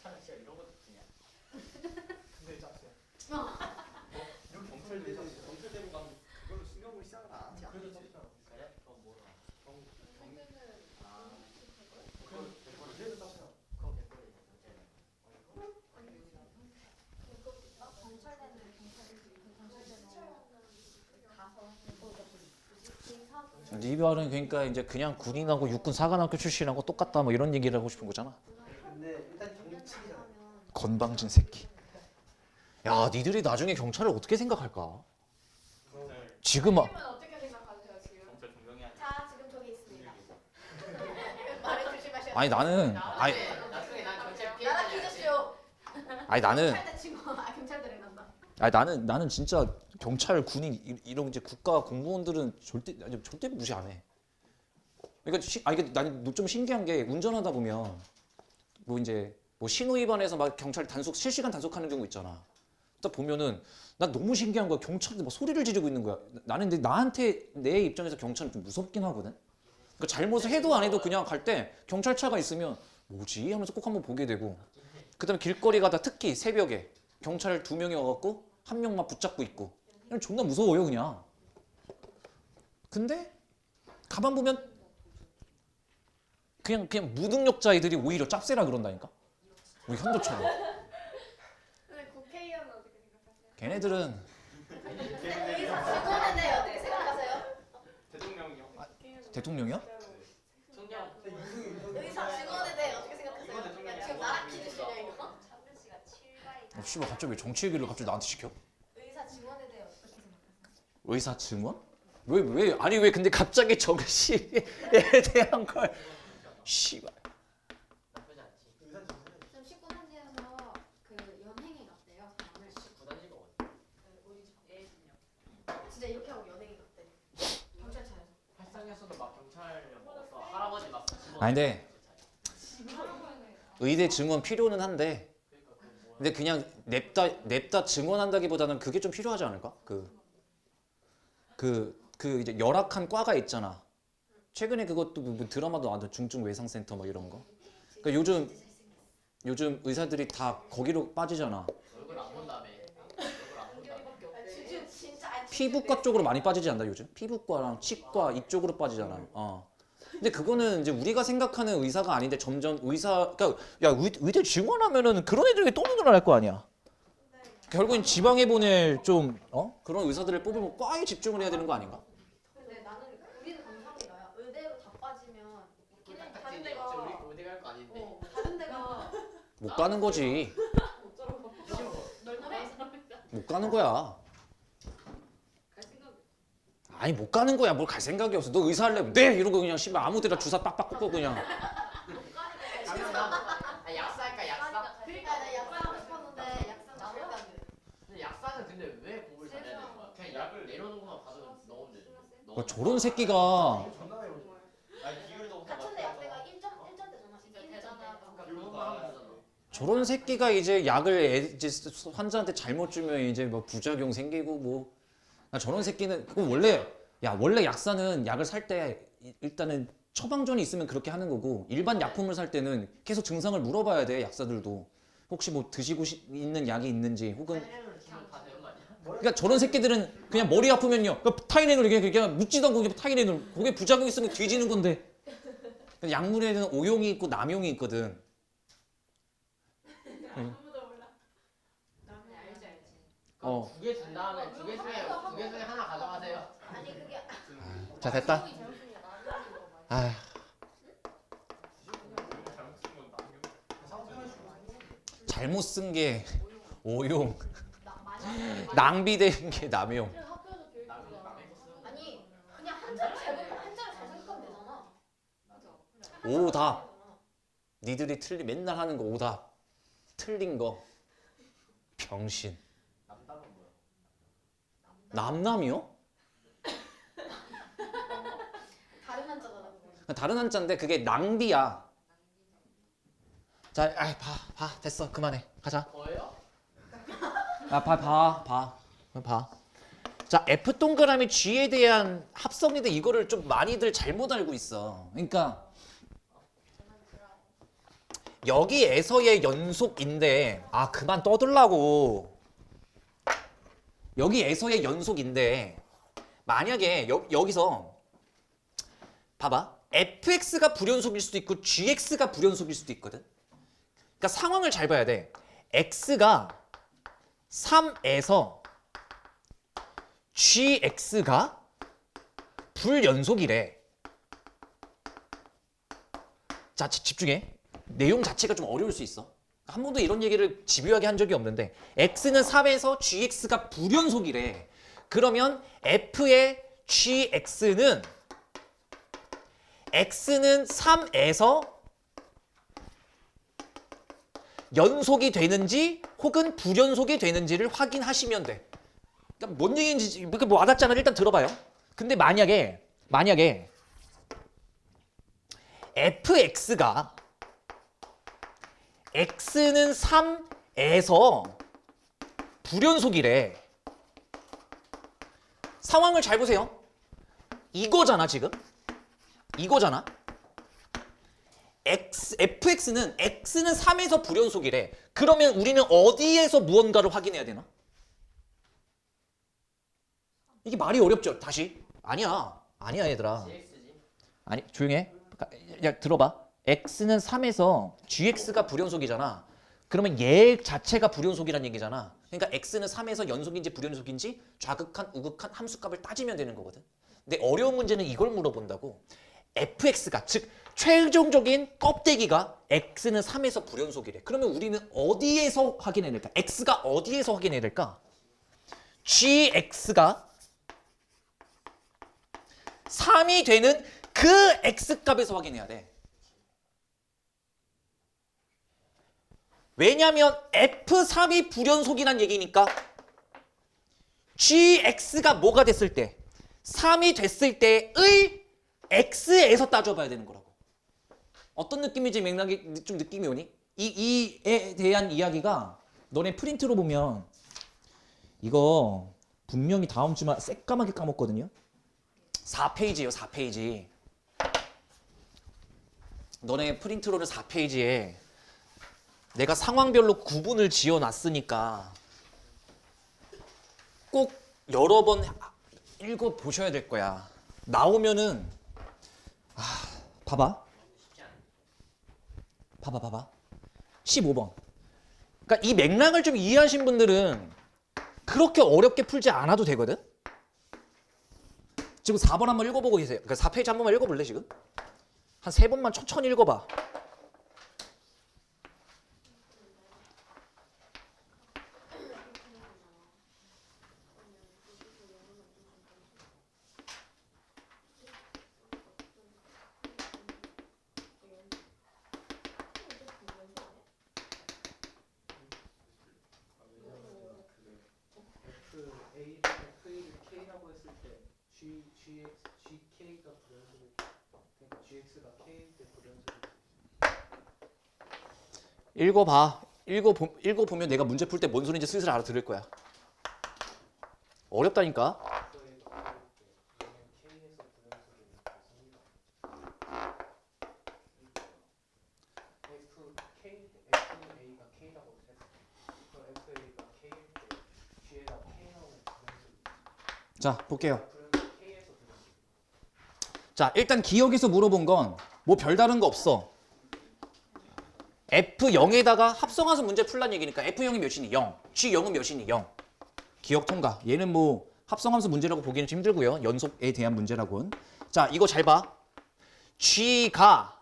차는 진짜 이런 것도 그냥 근데 짰어요. 네 말은 그러니까 이제 그냥 군인하고 육군 사관학교 출신하고 똑같다 뭐 이런 얘기를 하고 싶은 거잖아. 근데 일단 경찰이잖아. 건방진 새끼. 야, 니들이 나중에 경찰을 어떻게 생각할까? 지금 아, 선생님은 어떻게 생각하세요 지금? 경찰 존경해야 돼. 자, 지금 저기 있습니다. 말을 조심하셔야 아니 나는 나중에 난 경찰 나라 피해자냐. 퀴즈쇼. 아니 나는 경찰대 친구. 아, 경찰들이 난다. 아니 나는 진짜 경찰 군인 이런 이제 국가 공무원들은 절대 무시 안 해. 그러니까 이게 나는 좀 신기한 게 운전하다 보면 뭐 이제 뭐 신호 위반해서 막 경찰 단속 실시간 단속하는 경우 있잖아. 딱 보면은 난 너무 신기한 거야. 경찰들 막 소리를 지르고 있는 거야. 나는 근데 나한테 내 입장에서 경찰은 좀 무섭긴 하거든. 그러니까 잘못을 해도 안 해도 그냥 갈 때 경찰차가 있으면 뭐지 하면서 꼭 한번 보게 되고. 그다음에 길거리 가다 특히 새벽에 경찰 2명이 와갖고 한 명만 붙잡고 있고 그냥 존나 무서워요 그냥. 근데 가만 보면 그냥 무능력자애들이 오히려 짭새라 그런다니까. 우리 현도처럼. 근데 국회의원은 어떻게 생각하세요? 걔네들은 직원에 대해 어떻게 생각하세요? 대통령이요. 대통령이요? 총장. 의사 직원에 대해 어떻게 생각하세요? 지금 나라 퀴즈쇼냐 이거? 씨발 갑자기 왜 정치 얘기를 갑자기 나한테 시켜? 의사 직원에 대해 어떻게 생각하세요? 의사 증원? 왜 근데 갑자기 정치에 대한 걸 씨발. 나쁘지 않지. 의사 진짜 지금 식구단지에서 그 연행이 갔대요. 사람을. 구단지가 어디? 우리 애 진짜 이렇게 하고 연행이 갔대. 경찰차에서. 팔상에서도 막 경찰 먹었어. 할아버지 막 집어. 아니 근데 의대 증원 필요는 한데 그러니까 그 뭐야? 근데 그냥 냅다 증원한다기보다는 그게 좀 필요하지 않을까? 그 이제 열악한 과가 있잖아. 최근에 그것도 뭐 드라마도 나왔던 중증 외상센터 뭐 이런 거. 그러니까 요즘 의사들이 다 거기로 빠지잖아. 얼굴 안 본다며. 얼굴 안 본다며. 진짜 피부과 쪽으로 많이 빠지지 않나 요즘? 피부과랑 치과 이쪽으로 빠지잖아. 근데 그거는 이제 우리가 생각하는 의사가 아닌데 점점 그러니까 야 의대 증원하면은 그런 애들이 또 늘어날 거 아니야. 결국엔 지방에 보낼 좀 그런 의사들을 뽑으면 과에 집중을 해야 되는 거 아닌가? 근데 나는 우리는 감사하게 나야. 의대로 다 빠지면 웃긴 해. 다른 우리 데가 어디 갈 거 아닌데. 다른 데가 못 가는 거지. 못 가는 거야. 갈 생각 아니 못 가는 거야. 뭘 갈 생각이 없어. 너 의사 할래? 네 이러고 그냥 씨발 아무 데나 주사 빡빡 꽂고 그냥. 아 약사니까 약사. 그러니까 나 약사 하고 싶었는데 약사 나오면 안 돼. 근데 약사는 근데 왜 공부를 잘해야 되는 거야? 그냥 약을 내려놓은 것만 봐도 넣으면 돼. 저런 새끼가 존나 많이 오지. 아니 기울도 같은데 약대가 1점대잖아. 진짜 1점대. 대단하다. 그러니까 그것만 하면 되잖아. 저런 새끼가 이제 약을 이제 환자한테 잘못 주면 이제 뭐 부작용 생기고 뭐. 나 저런 새끼는 그거 원래 약사는 약을 살 때 일단은 처방전이 있으면 그렇게 하는 거고 일반 약품을 살 때는 계속 증상을 물어봐야 돼 약사들도. 혹시 뭐 드시고 있는 약이 있는지 혹은 기분 다 되는 거 아니야? 그러니까 저런 새끼들은 그냥 머리 아프면요 타이레놀 그냥 묻지도 않고 그냥 타이레놀 그게 부작용 있으면 뒤지는 건데 약물에는 오용이 있고 남용이 있거든. 아무도 몰라. 네, 알지 알지. 두 개 준 다음에 두 개 중에 하나 가져가세요. 아니 그게 자 됐다. 잘못 쓴 게 나는 아 잘못 쓴 건 남겨. 상상할 수가 없어. 잘못 쓴 게 오용, 많이 낭비된 게 남용. 학교에서 교육 남의 잖아 남의 거 쓰는 거. 아니 그냥 한자를 잘 생각하면 되잖아. 맞아. 오답. 니들이 맨날 하는 거 오답. 틀린 거. 병신. 남담은 뭐야? 남남이요? 다른 한자잖아. 그거. 다른 한자인데 그게 낭비야. 자, 봐. 됐어. 그만해. 가자. 뭐예요? 봐. 자, F 동그라미 G에 대한 합성인데 이거를 좀 많이들 잘못 알고 있어. 그러니까 여기에서의 연속인데 그만 떠들라고. 여기에서의 연속인데 만약에 여기서 봐봐. fx가 불연속일 수도 있고 gx가 불연속일 수도 있거든. 그러니까 상황을 잘 봐야 돼. x가 3에서 gx가 불연속이래. 자, 집중해. 내용 자체가 좀 어려울 수 있어. 한 번도 이런 얘기를 집요하게 한 적이 없는데 x는 3에서 gx가 불연속이래. 그러면 f의 gx는 x는 3에서 연속이 되는지 혹은 불연속이 되는지를 확인하시면 돼. 그러니까 뭔 얘기인지 뭐 와닿잖아. 일단 들어봐요. 근데 만약에 fx가 x는 3에서 불연속이래. 상황을 잘 보세요. 이거잖아 지금. 이거잖아. fx는 x는 3에서 불연속이래. 그러면 우리는 어디에서 무언가를 확인해야 되나? 이게 말이 어렵죠. 다시. 아니야 얘들아. CX지? 아니 조용해. 야 들어봐. x는 3에서 gx가 불연속이잖아. 그러면 얘 자체가 불연속이란 얘기잖아. 그러니까 x는 3에서 연속인지 불연속인지 좌극한 우극한 함수값을 따지면 되는 거거든. 근데 어려운 문제는 이걸 물어본다고. fx가 즉 최종적인 껍데기가 x는 3에서 불연속이래. 그러면 우리는 어디에서 확인해야 될까? x가 어디에서 확인해야 될까? gx가 3이 되는 그 x값에서 확인해야 돼. 왜냐하면 F3이 불연속이란 얘기니까 GX가 뭐가 됐을 때 3이 됐을 때의 X에서 따져봐야 되는 거라고. 어떤 느낌인지 맥락이 좀 느낌이 오니? 이에 대한 이야기가 너네 프린트로 보면 이거 분명히 다음 주만 새까맣게 까먹거든요. 4페이지예요. 4페이지. 너네 프린트로는 4페이지에 내가 상황별로 구분을 지어놨으니까 꼭 여러 번 읽어보셔야 될 거야. 나오면은 봐봐. 15번. 그러니까 이 맥락을 좀 이해하신 분들은 그렇게 어렵게 풀지 않아도 되거든. 지금 4번 한번 읽어보고 계세요. 그러니까 4페이지 한 번만 읽어볼래 지금? 한 3번만 천천히 읽어봐. FA를 K라고 했을 때 GK가 불연속이 그러니까 GX가 K일 때 불연속이 읽어봐. 읽어보면 내가 문제 풀 때 뭔 소리인지 슬슬 알아들을 거야. 어렵다니까. K에서 불연속이 FA가 K라고 했을 때 FA가 K일 때 G에다 K 나오면 불연속이 자, 볼게요. 불연속 K에서 불연속이 자, 일단 기억에서 물어본 건 뭐 별다른 거 없어. F0에다가 합성함수 문제 풀란 얘기니까 F0이 몇이니? 0. G0은 몇이니? 0. 기억 통과. 얘는 뭐 합성함수 문제라고 보기는 좀 힘들고요. 연속에 대한 문제라고는. 자, 이거 잘 봐. G가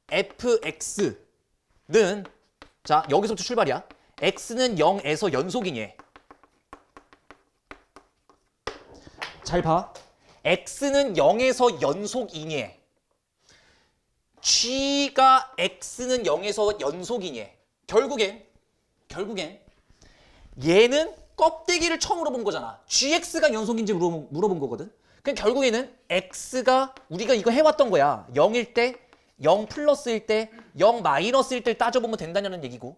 fx는 자, 여기서부터 출발이야. x는 0에서 연속이니. 잘 봐. x는 0에서 연속이니. g가 x는 0에서 연속이니. 결국엔 얘는 껍데기를 처음으로 본 거잖아. gx가 연속인지 물어본 거거든. 그럼 결국에는 x가 우리가 이거 해왔던 거야. 0일 때, 0 플러스일 때, 0 마이너스일 때 따져보면 된다는 얘기고.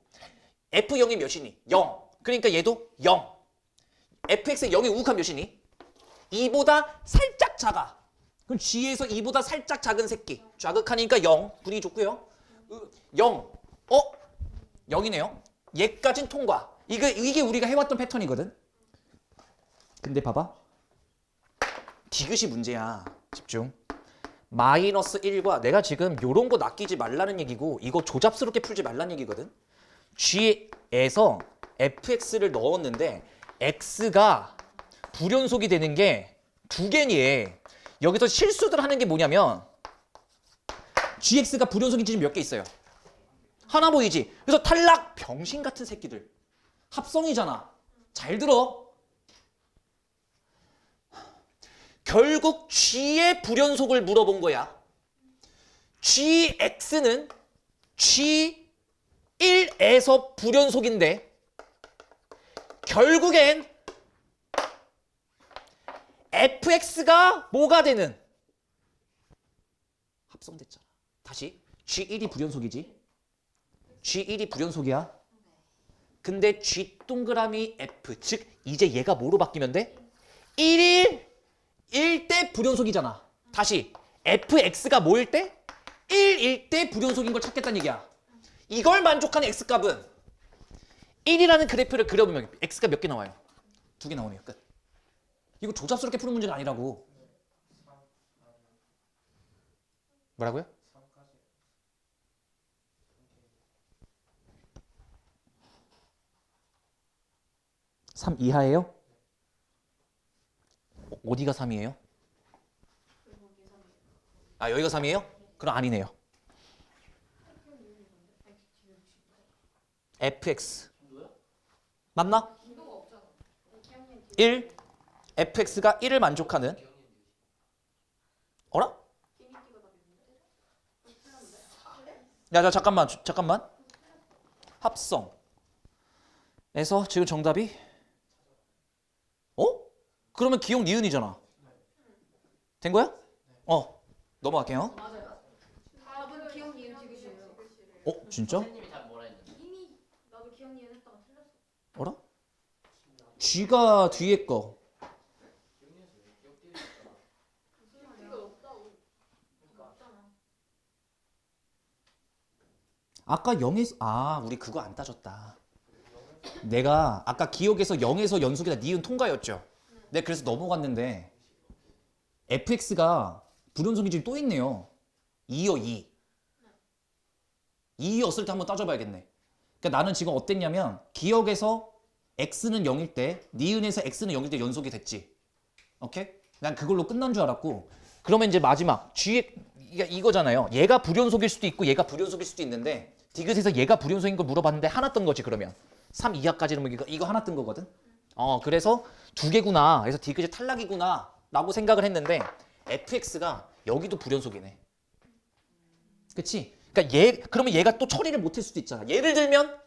f0이 몇이니? 0. 그러니까 얘도 0. fx의 0의 우극한 몇이니? 2보다 살짝 작아. 그럼 g에서 2보다 살짝 작은 새끼. 좌극하니까 0. 분위기 좋고요. 0. 0이네요. 얘까진 통과. 이게 우리가 해왔던 패턴이거든. 근데 봐봐. 디귿이 문제야. 집중. 마이너스 1과 내가 지금 요런 거 낚이지 말라는 얘기고 이거 조잡스럽게 풀지 말라는 얘기거든. G에서 fx를 넣었는데 x가 불연속이 되는 게 두 개니. 여기서 실수들 하는 게 뭐냐면 GX가 불연속인지 몇 개 있어요. 하나 보이지? 그래서 탈락 병신 같은 새끼들. 합성이잖아. 잘 들어. 결국 G의 불연속을 물어본 거야. GX는 G1에서 불연속인데 결국엔 fx가 뭐가 되는? 합성됐잖아. 다시 G1이 불연속이지. G1이 불연속이야. 근데 G 동그라미 F 즉 이제 얘가 뭐로 바뀌면 돼? 1일 때 불연속이잖아. 다시 fx가 뭐일 때? 1일 때 불연속인 걸 찾겠다는 얘기야. 이걸 만족하는 x값은 1이라는 그래프를 그려보면 x가 몇 개 나와요? 2개 나오네요. 끝. 이거 조잡스럽게 푸는 문제가 아니라고. 뭐라고요? 3 이하예요? 어디가 3이에요? 아 여기가 3이에요? 그럼 아니네요. fx 맞나? 1 fx가 1을 만족하는 어라? 야 잠깐만 합성에서 지금 정답이 그러면 기억 니은이잖아. 된 거야? 넘어갈게요. 답은 기억 니은 지그시예요. 진짜? 선생님이 답 뭐라 했는데? 이미 나도 기억 니은 했다가 틀렸어. 어라? G가 뒤에 거. 이거 없다고. 없잖아. 아까 0에서 우리 그거 안 따졌다. 내가 아까 기억에서 0에서 연속이다 니은 통과였죠. 내가 그래서 넘어갔는데 fx가 불연속이 지금 또 있네요. 2요 2. 2였을 때 한번 따져봐야겠네. 그러니까 나는 지금 어땠냐면 기억에서 x는 0일 때 니은에서 x는 0일 때 연속이 됐지. 오케이? 난 그걸로 끝난 줄 알았고 그러면 이제 마지막 G 이거잖아요. 얘가 불연속일 수도 있고 얘가 불연속일 수도 있는데 디귿에서 얘가 불연속인 걸 물어봤는데 하나 뜬 거지. 그러면 3 이하까지는 이거 하나 뜬 거거든. 그래서 두 개구나. 그래서 디귿이 탈락이구나 라고 생각을 했는데 fx가 여기도 불연속이네. 그치? 그러니까 그러면 얘가 또 처리를 못할 수도 있잖아. 예를 들면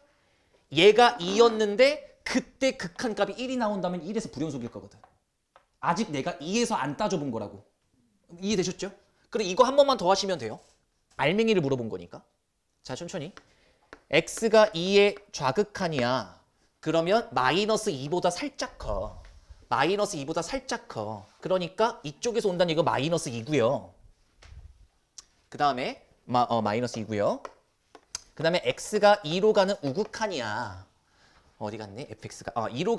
얘가 2였는데 그때 극한값이 1이 나온다면 1에서 불연속일 거거든. 아직 내가 2에서 안 따져본 거라고. 이해되셨죠? 그럼 이거 한 번만 더 하시면 돼요. 알맹이를 물어본 거니까. 자, 천천히. x가 2의 좌극한이야. 그러면 마이너스 2보다 살짝 커. 마이너스 2보다 살짝 커. 그러니까 이쪽에서 온다는 이거 마이너스 2고요. 그 다음에 마이너스 2고요. 그 다음에 x가 2로 가는 우극한이야. 어디 갔니? fx가 2로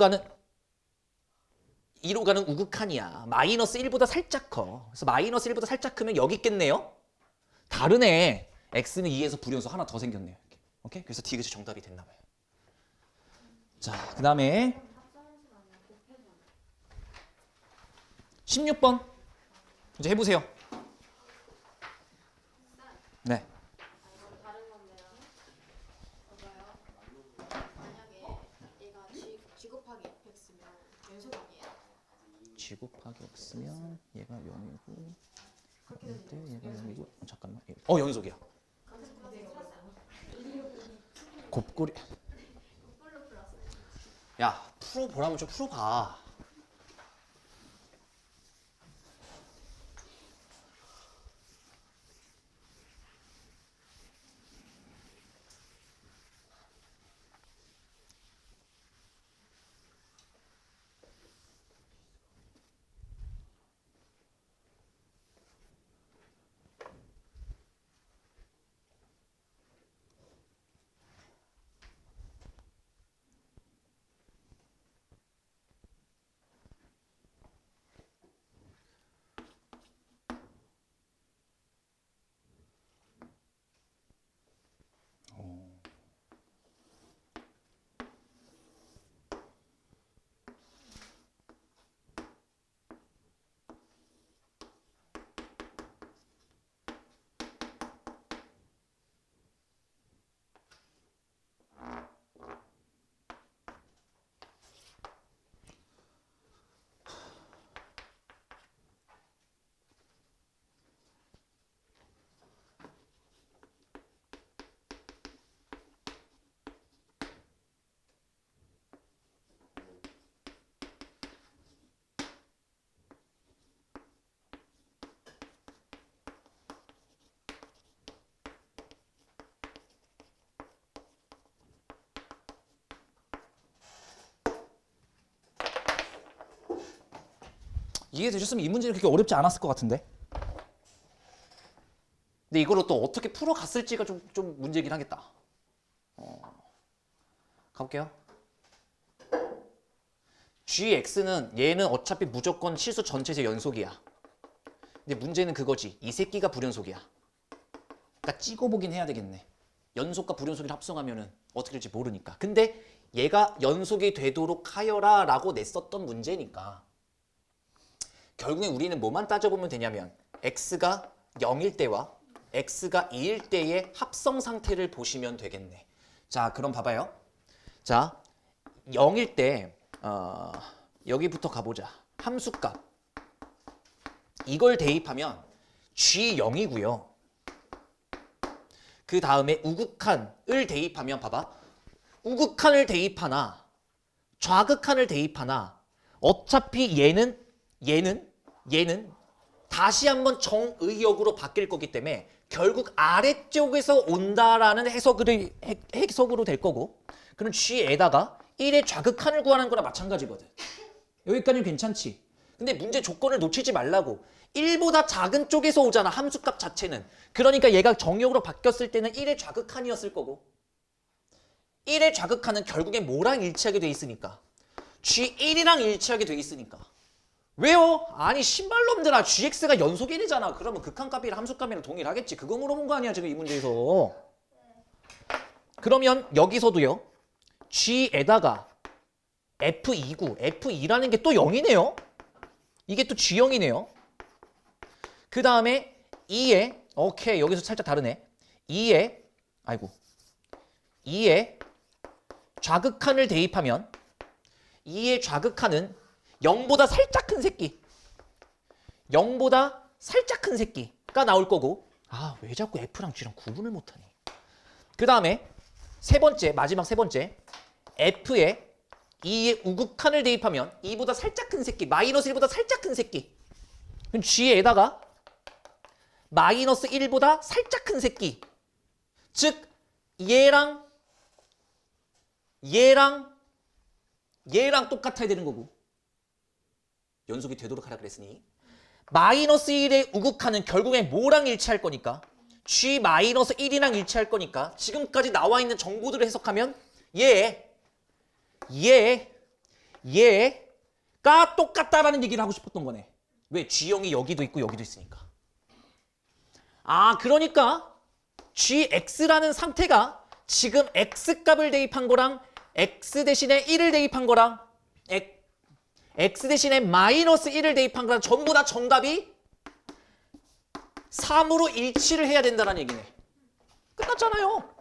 가는 우극한이야. 마이너스 1보다 살짝 커. 그래서 마이너스 1보다 살짝 크면 여기 있겠네요. 다르네. x는 2에서 불연속 하나 더 생겼네요. 오케이? 그래서 디귿이 정답이 됐나 봐요. 자, 그 다음에 16번 이제 해보세요. 네. 이건 다른 건데요. 봐봐요. 만약에 얘가 G 곱하기 fx면 연속 아니에요? G 곱하기 x면 얘가 0이고 때 얘가 0이고 잠깐만. 연속이야. 곱골이. 야, 풀어보라고 좀 풀어봐. 이해되셨으면 이 문제는 그렇게 어렵지 않았을 것 같은데. 근데 이거를 또 어떻게 풀어갔을지가 좀 문제긴 하겠다. 가볼게요. gx는 얘는 어차피 무조건 실수 전체의 연속이야. 근데 문제는 그거지. 이 새끼가 불연속이야. 그러니까 찍어보긴 해야 되겠네. 연속과 불연속을 합성하면은 어떻게 될지 모르니까. 근데 얘가 연속이 되도록 하여라 라고 냈었던 문제니까 결국에 우리는 뭐만 따져보면 되냐면 x가 0일 때와 x가 2일 때의 합성 상태를 보시면 되겠네. 자, 그럼 봐봐요. 자, 0일 때 여기부터 가보자. 함수값 이걸 대입하면 g0이고요. 그 다음에 우극한을 대입하면 봐봐. 우극한을 대입하나 좌극한을 대입하나 어차피 얘는 다시 한번 정의역으로 바뀔 거기 때문에 결국 아래쪽에서 온다라는 해석으로 될 거고 그럼 g에다가 1의 좌극한을 구하는 거나 마찬가지거든. 여기까지는 괜찮지. 근데 문제 조건을 놓치지 말라고. 1보다 작은 쪽에서 오잖아. 함수값 자체는. 그러니까 얘가 정의역으로 바뀌었을 때는 1의 좌극한이었을 거고 1의 좌극한은 결국에 뭐랑 일치하게 돼 있으니까 G1이랑 일치하게 돼 있으니까 왜요? 아니 신발놈들아 GX가 연속 1이잖아. 그러면 극한값이랑 함수값이랑 동일하겠지. 그거 물어본 거 아니야 지금 이 문제에서. 그러면 여기서도요. G에다가 F2구 F2라는 게 또 0이네요. 이게 또 G0이네요. 그 다음에 2에 오케이 여기서 살짝 다르네. 2에 좌극한을 대입하면 2의 좌극한은 0보다 살짝 큰 새끼 0보다 살짝 큰 새끼가 나올 거고 아 왜 자꾸 F랑 G랑 구분을 못하니. 그 다음에 마지막 세 번째 F에 2의 우극한을 대입하면 2보다 살짝 큰 새끼 마이너스 1보다 살짝 큰 새끼 그럼 G에다가 마이너스 1보다 살짝 큰 새끼 즉 얘랑 똑같아야 되는 거고 연속이 되도록 하라 그랬으니 마이너스 1의 우극한은 결국엔 뭐랑 일치할 거니까 G 마이너스 1이랑 일치할 거니까 지금까지 나와 있는 정보들을 해석하면 얘가 똑같다라는 얘기를 하고 싶었던 거네. 왜? G형이 여기도 있고 여기도 있으니까. 아 그러니까 GX라는 상태가 지금 X값을 대입한 거랑 X 대신에 1을 대입한 거랑 X 대신에 마이너스 1을 대입한 거랑 전부 다 정답이 3으로 일치를 해야 된다는 얘기네. 끝났잖아요.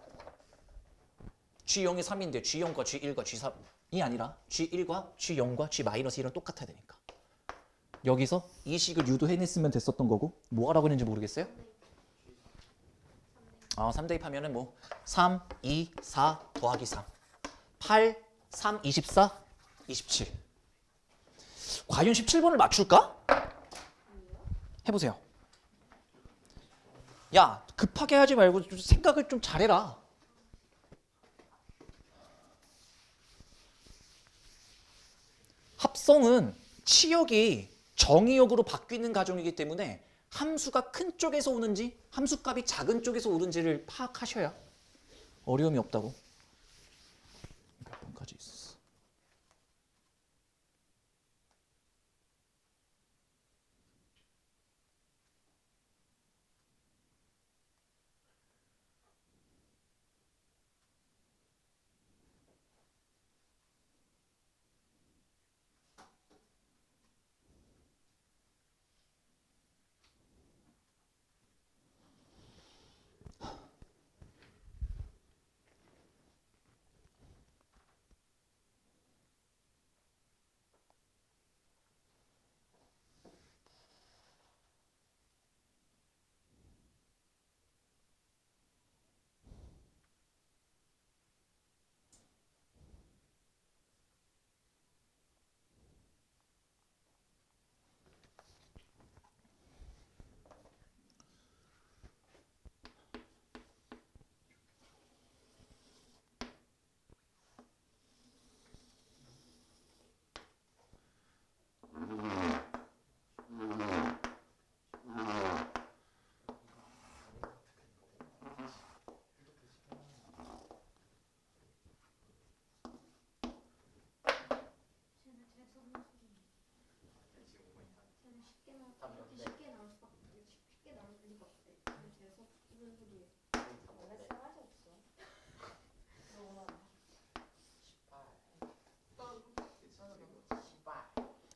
G0이 3인데 G0과 G1과 G3이 아니라 G1과 G0과 G 마이너스 1은 똑같아야 되니까. 여기서 이 식을 유도해냈으면 됐었던 거고 뭐 하라고 했는지 모르겠어요? 3 대입하면은 뭐 3, 2, 4 더하기 3 8, 3, 24, 27 과연 17번을 맞출까? 해보세요. 야 급하게 하지 말고 좀 생각을 좀 잘해라. 합성은 치역이 정의역으로 바뀌는 과정이기 때문에 함수가 큰 쪽에서 오는지 함수값이 작은 쪽에서 오는지를 파악하셔야 어려움이 없다고. 몇 번까지 있었어?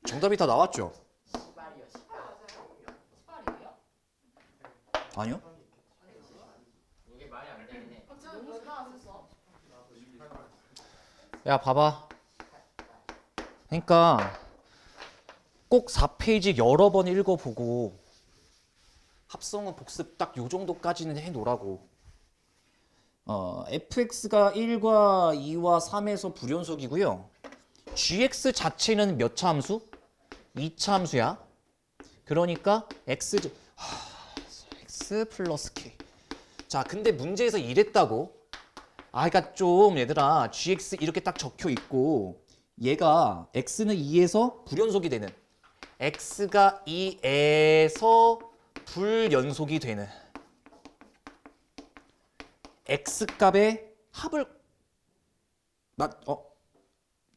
정답이 다 나왔죠? 시발이요 시발. 아니요. 이게 말이 안 되긴 해. 너무 못 나왔었어. 야 봐봐. 그러니까 꼭 4페이지 여러 번 읽어보고 합성은 복습 딱 요 정도까지는 해놓으라고. fx가 1과 2와 3에서 불연속이고요. gx 자체는 몇 차 함수? 2차 함수야. 그러니까 x 플러스 k. 자, 근데 문제에서 이랬다고. 그러니까 좀 얘들아, gx 이렇게 딱 적혀 있고 얘가 x는 2에서 불연속이 되는, x가 2에서 불연속이 되는 x 값의 합을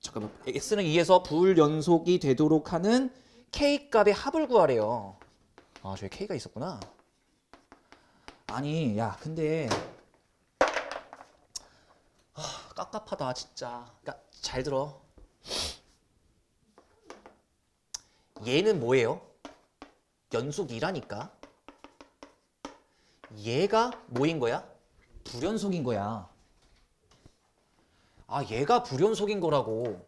잠깐만, x는 2에서 불연속이 되도록 하는 k 값의 합을 구하래요. 저기 k가 있었구나. 아니, 야, 근데 깝깝하다 진짜. 그러니까 잘 들어. 얘는 뭐예요? 연속이라니까. 얘가 뭐인 거야? 불연속인 거야. 얘가 불연속인 거라고.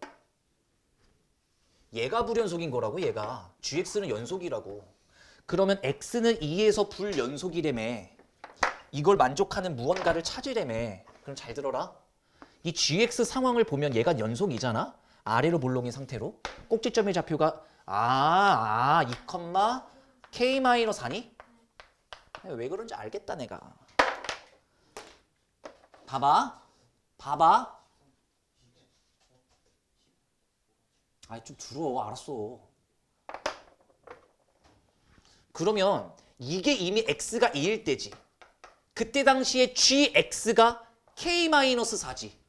얘가 불연속인 거라고, 얘가. gx는 연속이라고. 그러면 x는 2에서 불연속이라며. 이걸 만족하는 무언가를 찾으라며. 그럼 잘 들어라. 이 gx 상황을 보면 얘가 연속이잖아. 아래로 몰롱인 상태로. 꼭지점의 좌표가 2, k-4니? 왜 그런지 알겠다 내가. 봐봐. 좀 들어. 알았어. 그러면 이게 이미 x가 2일 때지. 그때 당시에 gx가 k-4지.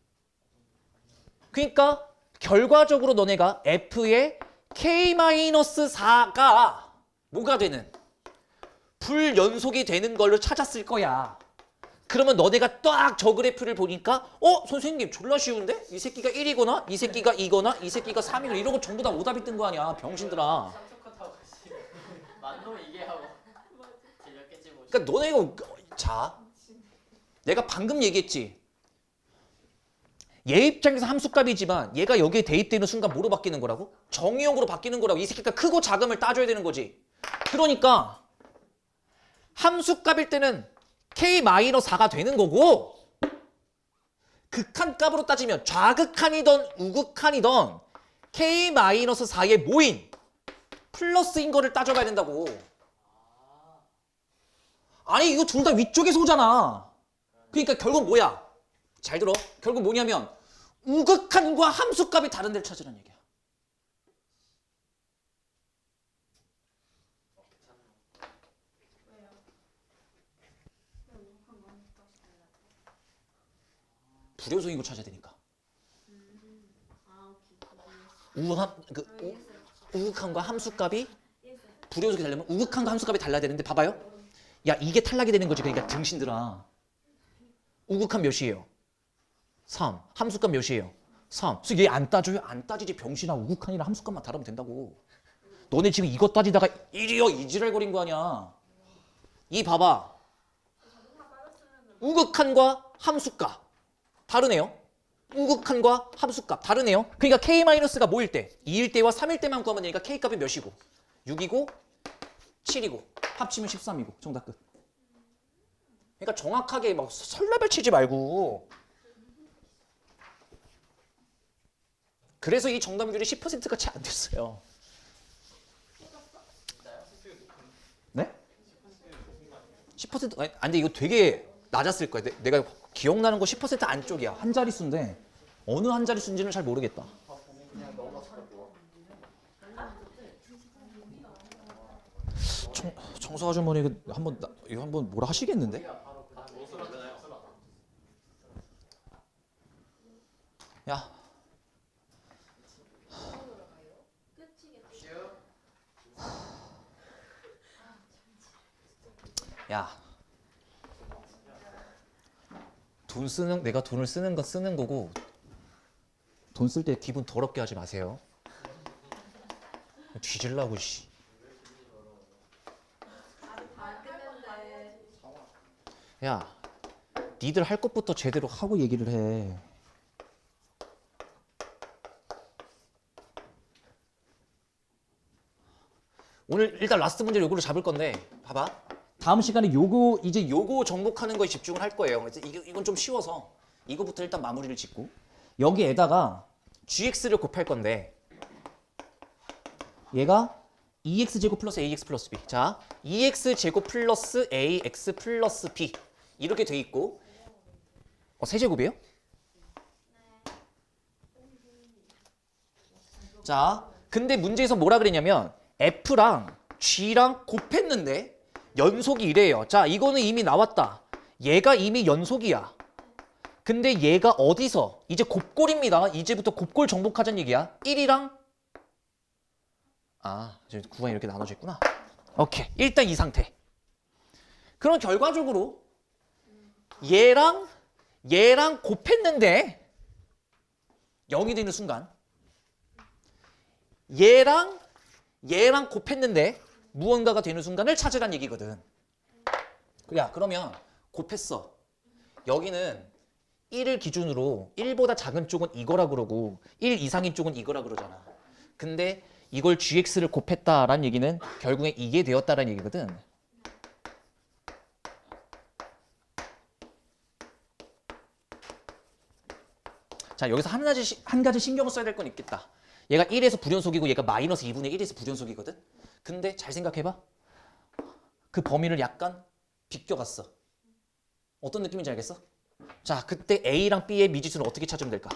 그러니까 결과적으로 너네가 f의 k-4가 뭐가 되는? 불연속이 되는 걸로 찾았을 거야. 그러면 너네가 딱 저 그래프를 보니까 선생님 졸라 쉬운데? 이 새끼가 1이거나 이 새끼가 2거나 이 새끼가 3이거나 이런 거 전부 다 오답이 뜬 거 아니야. 병신들아. 쌍초컷하고 만놈 이게 하고 재밌겠지 뭐. 그러니까 너네가 자, 내가 방금 얘기했지. 얘 입장에서 함수값이지만 얘가 여기에 대입되는 순간 뭐로 바뀌는 거라고? 정의역으로 바뀌는 거라고. 이 새끼가 크고 작음을 따져야 되는 거지. 그러니까 함수값일 때는 k-4가 되는 거고, 극한값으로 따지면 좌극한이든 우극한이든 k-4의 모인 플러스인 거를 따져봐야 된다고. 아니 이거 둘 다 위쪽에서 오잖아. 그러니까 결국 뭐야? 잘 들어. 결국 뭐냐면 우극한과 함수값이 다른 데를 찾으라는 얘기야. 불연속인 걸 찾아야 되니까. 우극한과 함수값이 불연속이 되려면 우극한과 함수값이 달라야 되는데 봐봐요. 야, 이게 탈락이 되는 거지. 그러니까 등신들아. 우극한 몇이에요? 3. 함수값 몇이에요? 3. 그래서 얘 안 따져요? 안 따지지 병신아. 우극한이랑 함수값만 다르면 된다고. 너네 지금 이거 따지다가 1이요 이지랄거린 거 아니야. 이 봐봐. 우극한과 함수값 다르네요. 우극한과 함수값 다르네요. 그러니까 k-가 뭐일 때? 2일 때와 3일 때만 구하면 되니까 k값이 몇이고? 6이고 7이고 합치면 13이고 정답 끝. 그러니까 정확하게 막 설레발 치지 말고. 그래서 이 정답률이 10%가 채 안 됐어요. 네? 10%? 아니 근데 이거 되게 낮았을 거야. 내가 기억나는 거 10% 안쪽이야. 한 자릿수인데 어느 한 자릿수인지는 잘 모르겠다. 청소 아주머니 이거 한번 뭐라 하시겠는데? 야. 야. 내가 돈을 쓰는 거 쓰는 거고 돈 쓸 때 기분 더럽게 하지 마세요. 뒤질라고 씨. 안 끝났는데. 야, 니들 할 것부터 제대로 하고 얘기를 해. 오늘 일단 라스트 문제를 요거로 잡을 건데 봐봐. 다음 시간에 요거 이제 요거 정복하는 거에 집중을 할 거예요. 그래서 이건 좀 쉬워서 이거부터 일단 마무리를 짓고 여기에다가 gx를 곱할 건데 얘가 2x제곱 플러스 ax 플러스 b. 자, 2x제곱 플러스 ax 플러스 b 이렇게 돼 있고 세제곱이에요? 자, 근데 문제에서 뭐라 그랬냐면 f랑 g랑 곱했는데 연속이 이래요. 자, 이거는 이미 나왔다. 얘가 이미 연속이야. 근데 얘가 어디서? 이제 곱골입니다. 이제부터 곱골 정복하자는 얘기야. 1이랑 이제 구간이 이렇게 나눠져 있구나. 오케이. 일단 이 상태. 그럼 결과적으로 얘랑 곱했는데 0이 되는 순간 얘랑 곱했는데 무언가가 되는 순간을 찾으란 얘기거든. 야, 그러면 곱했어. 여기는 1을 기준으로 1보다 작은 쪽은 이거라 그러고 1 이상인 쪽은 이거라 그러잖아. 근데 이걸 gx를 곱했다라는 얘기는 결국에 이게 되었다라는 얘기거든. 자, 여기서 한 가지 신경을 써야 될 건 있겠다. 얘가 1에서 불연속이고 얘가 마이너스 2분의 1에서 불연속이거든. 근데 잘 생각해봐. 그 범위를 약간 비껴갔어. 어떤 느낌인지 알겠어? 자, 그때 A랑 B의 미지수는 어떻게 찾으면 될까?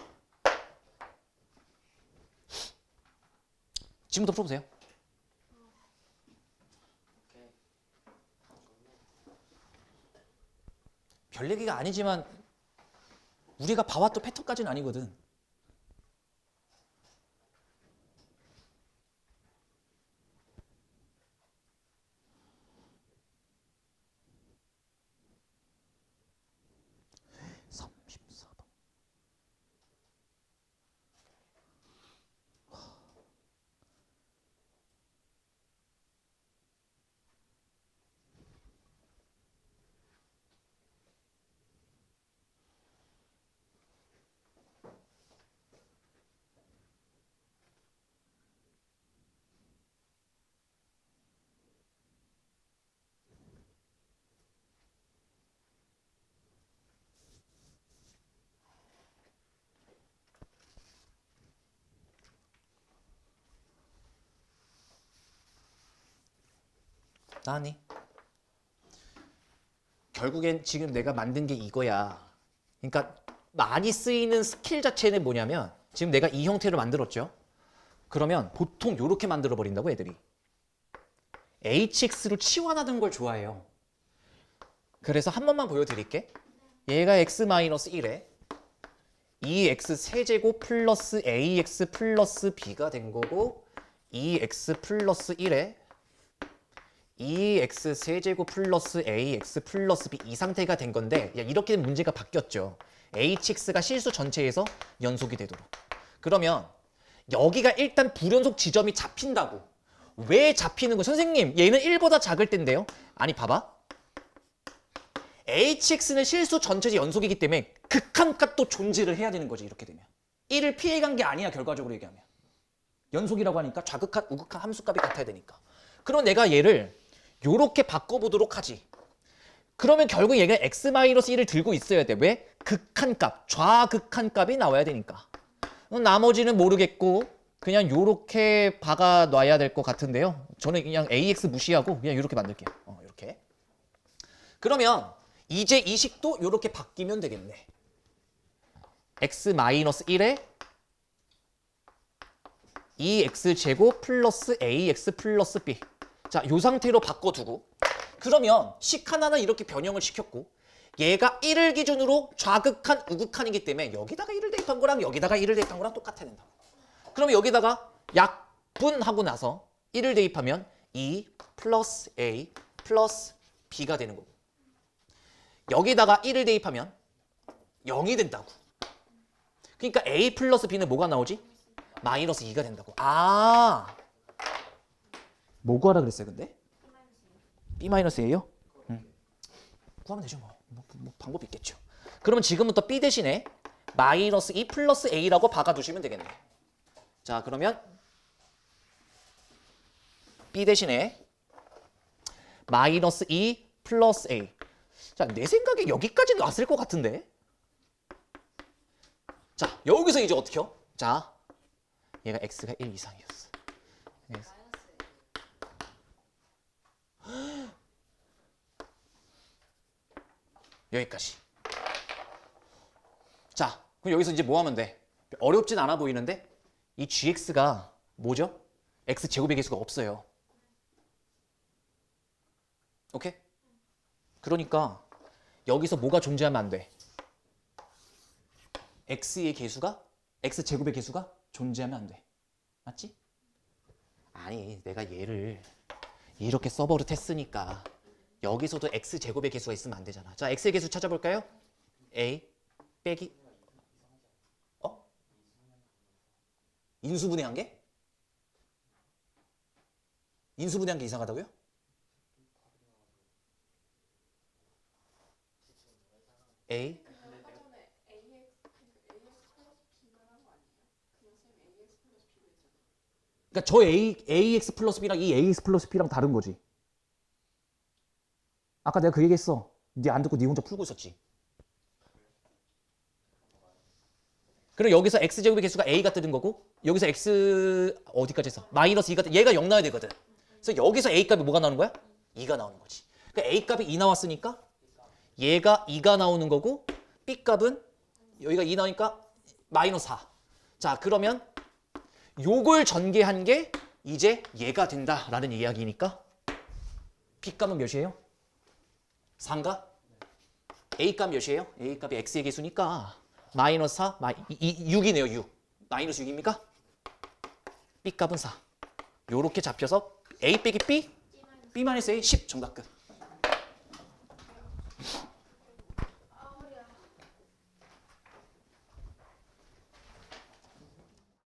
지금부터 풀어보세요. 별 얘기가 아니지만 우리가 봐왔던 패턴까지는 아니거든. 나니? 결국엔 지금 내가 만든 게 이거야. 그러니까 많이 쓰이는 스킬 자체는 뭐냐면 지금 내가 이 형태로 만들었죠. 그러면 보통 이렇게 만들어 버린다고 애들이. hx를 치환하는 걸 좋아해요. 그래서 한 번만 보여드릴게. 얘가 x-1에 2x 세제곱 플러스 ax 플러스 b가 된 거고 2x 플러스 1에 2x 세제곱 플러스 ax 플러스 b 이 상태가 된 건데 이렇게 문제가 바뀌었죠. hx가 실수 전체에서 연속이 되도록. 그러면 여기가 일단 불연속 지점이 잡힌다고. 왜 잡히는 거야? 선생님, 얘는 1보다 작을 텐데요. 아니, 봐봐. hx는 실수 전체의 연속이기 때문에 극한값도 존재를 해야 되는 거지, 이렇게 되면. 1을 피해간 게 아니야, 결과적으로 얘기하면. 연속이라고 하니까 좌극한, 우극한 함수값이 같아야 되니까. 그럼 내가 얘를 요렇게 바꿔보도록 하지. 그러면 결국 얘가 x-1을 들고 있어야 돼. 왜? 극한값, 좌극한값이 나와야 되니까. 나머지는 모르겠고 그냥 요렇게 박아놔야 될 것 같은데요. 저는 그냥 ax 무시하고 그냥 요렇게 만들게요. 이렇게. 그러면 이제 이 식도 요렇게 바뀌면 되겠네. x-1에 2x제곱 플러스 ax 플러스 b. 자, 요 상태로 바꿔두고 그러면 식 하나는 이렇게 변형을 시켰고 얘가 1을 기준으로 좌극한, 우극한이기 때문에 여기다가 1을 대입한 거랑 여기다가 1을 대입한 거랑 똑같아야 된다고. 그러면 여기다가 약분하고 나서 1을 대입하면 2 플러스 a 플러스 b가 되는 거고 여기다가 1을 대입하면 0이 된다고. 그러니까 a 플러스 b는 뭐가 나오지? 마이너스 2가 된다고. 뭐 구하라 그랬어요 근데? B-A요? 구하면 되죠 뭐 방법이 있겠죠. 그러면 지금부터 B 대신에 마이너스 2 플러스 A라고 박아두시면 되겠네. 자 그러면 B 대신에 마이너스 2 플러스 A. 자, 내 생각에 여기까지는 왔을 것 같은데. 자, 여기서 이제 어떻게요? 자, 얘가 x가 1 이상이었어. 여기까지. 자, 그럼 여기서 이제 뭐 하면 돼? 어렵진 않아 보이는데 이 gx가 뭐죠? x제곱의 개수가 없어요. 오케이? 그러니까 여기서 뭐가 존재하면 안 돼? x의 개수가 x제곱의 개수가 존재하면 안 돼. 맞지? 아니 내가 얘를 이렇게 써버릇 했으니까 여기서도 x제곱의 개수가 있으면 안 되잖아. 자 x의 개수 찾아볼까요? a 빼기 인수분해한 게? 인수분해한 게 이상하다고요? A 아까 전에 AX 플러스 B만 한 거 아니에요? 그냥 쌤 AX 플러스 B로 했잖아요. 그러니까 저 AX 플러스 B랑 이 AX 플러스 B랑 다른 거지. 아까 내가 그 얘기했어. 네 안 듣고 네 혼자 풀고 있었지. 그럼 여기서 x제곱의 개수가 a가 뜨는 거고 여기서 x 어디까지 했어? 마이너스 2가 얘가 0 나와야 되거든. 그래서 여기서 a 값이 뭐가 나오는 거야? 2가 나오는 거지. 그러니까 a 값이 2 나왔으니까 얘가 2가 나오는 거고 b 값은 여기가 2 나오니까 마이너스 4. 자 그러면 요걸 전개한 게 이제 얘가 된다라는 이야기니까 b 값은 몇이에요? 4인가? a 값 몇이에요? a 값이 x의 개수니까 마이너스 4, 6이네요. 6. 마이너스 6입니까? b 값은 4. 요렇게 잡혀서 a 빼기 b, b 마이너스 a 10 정답 끝.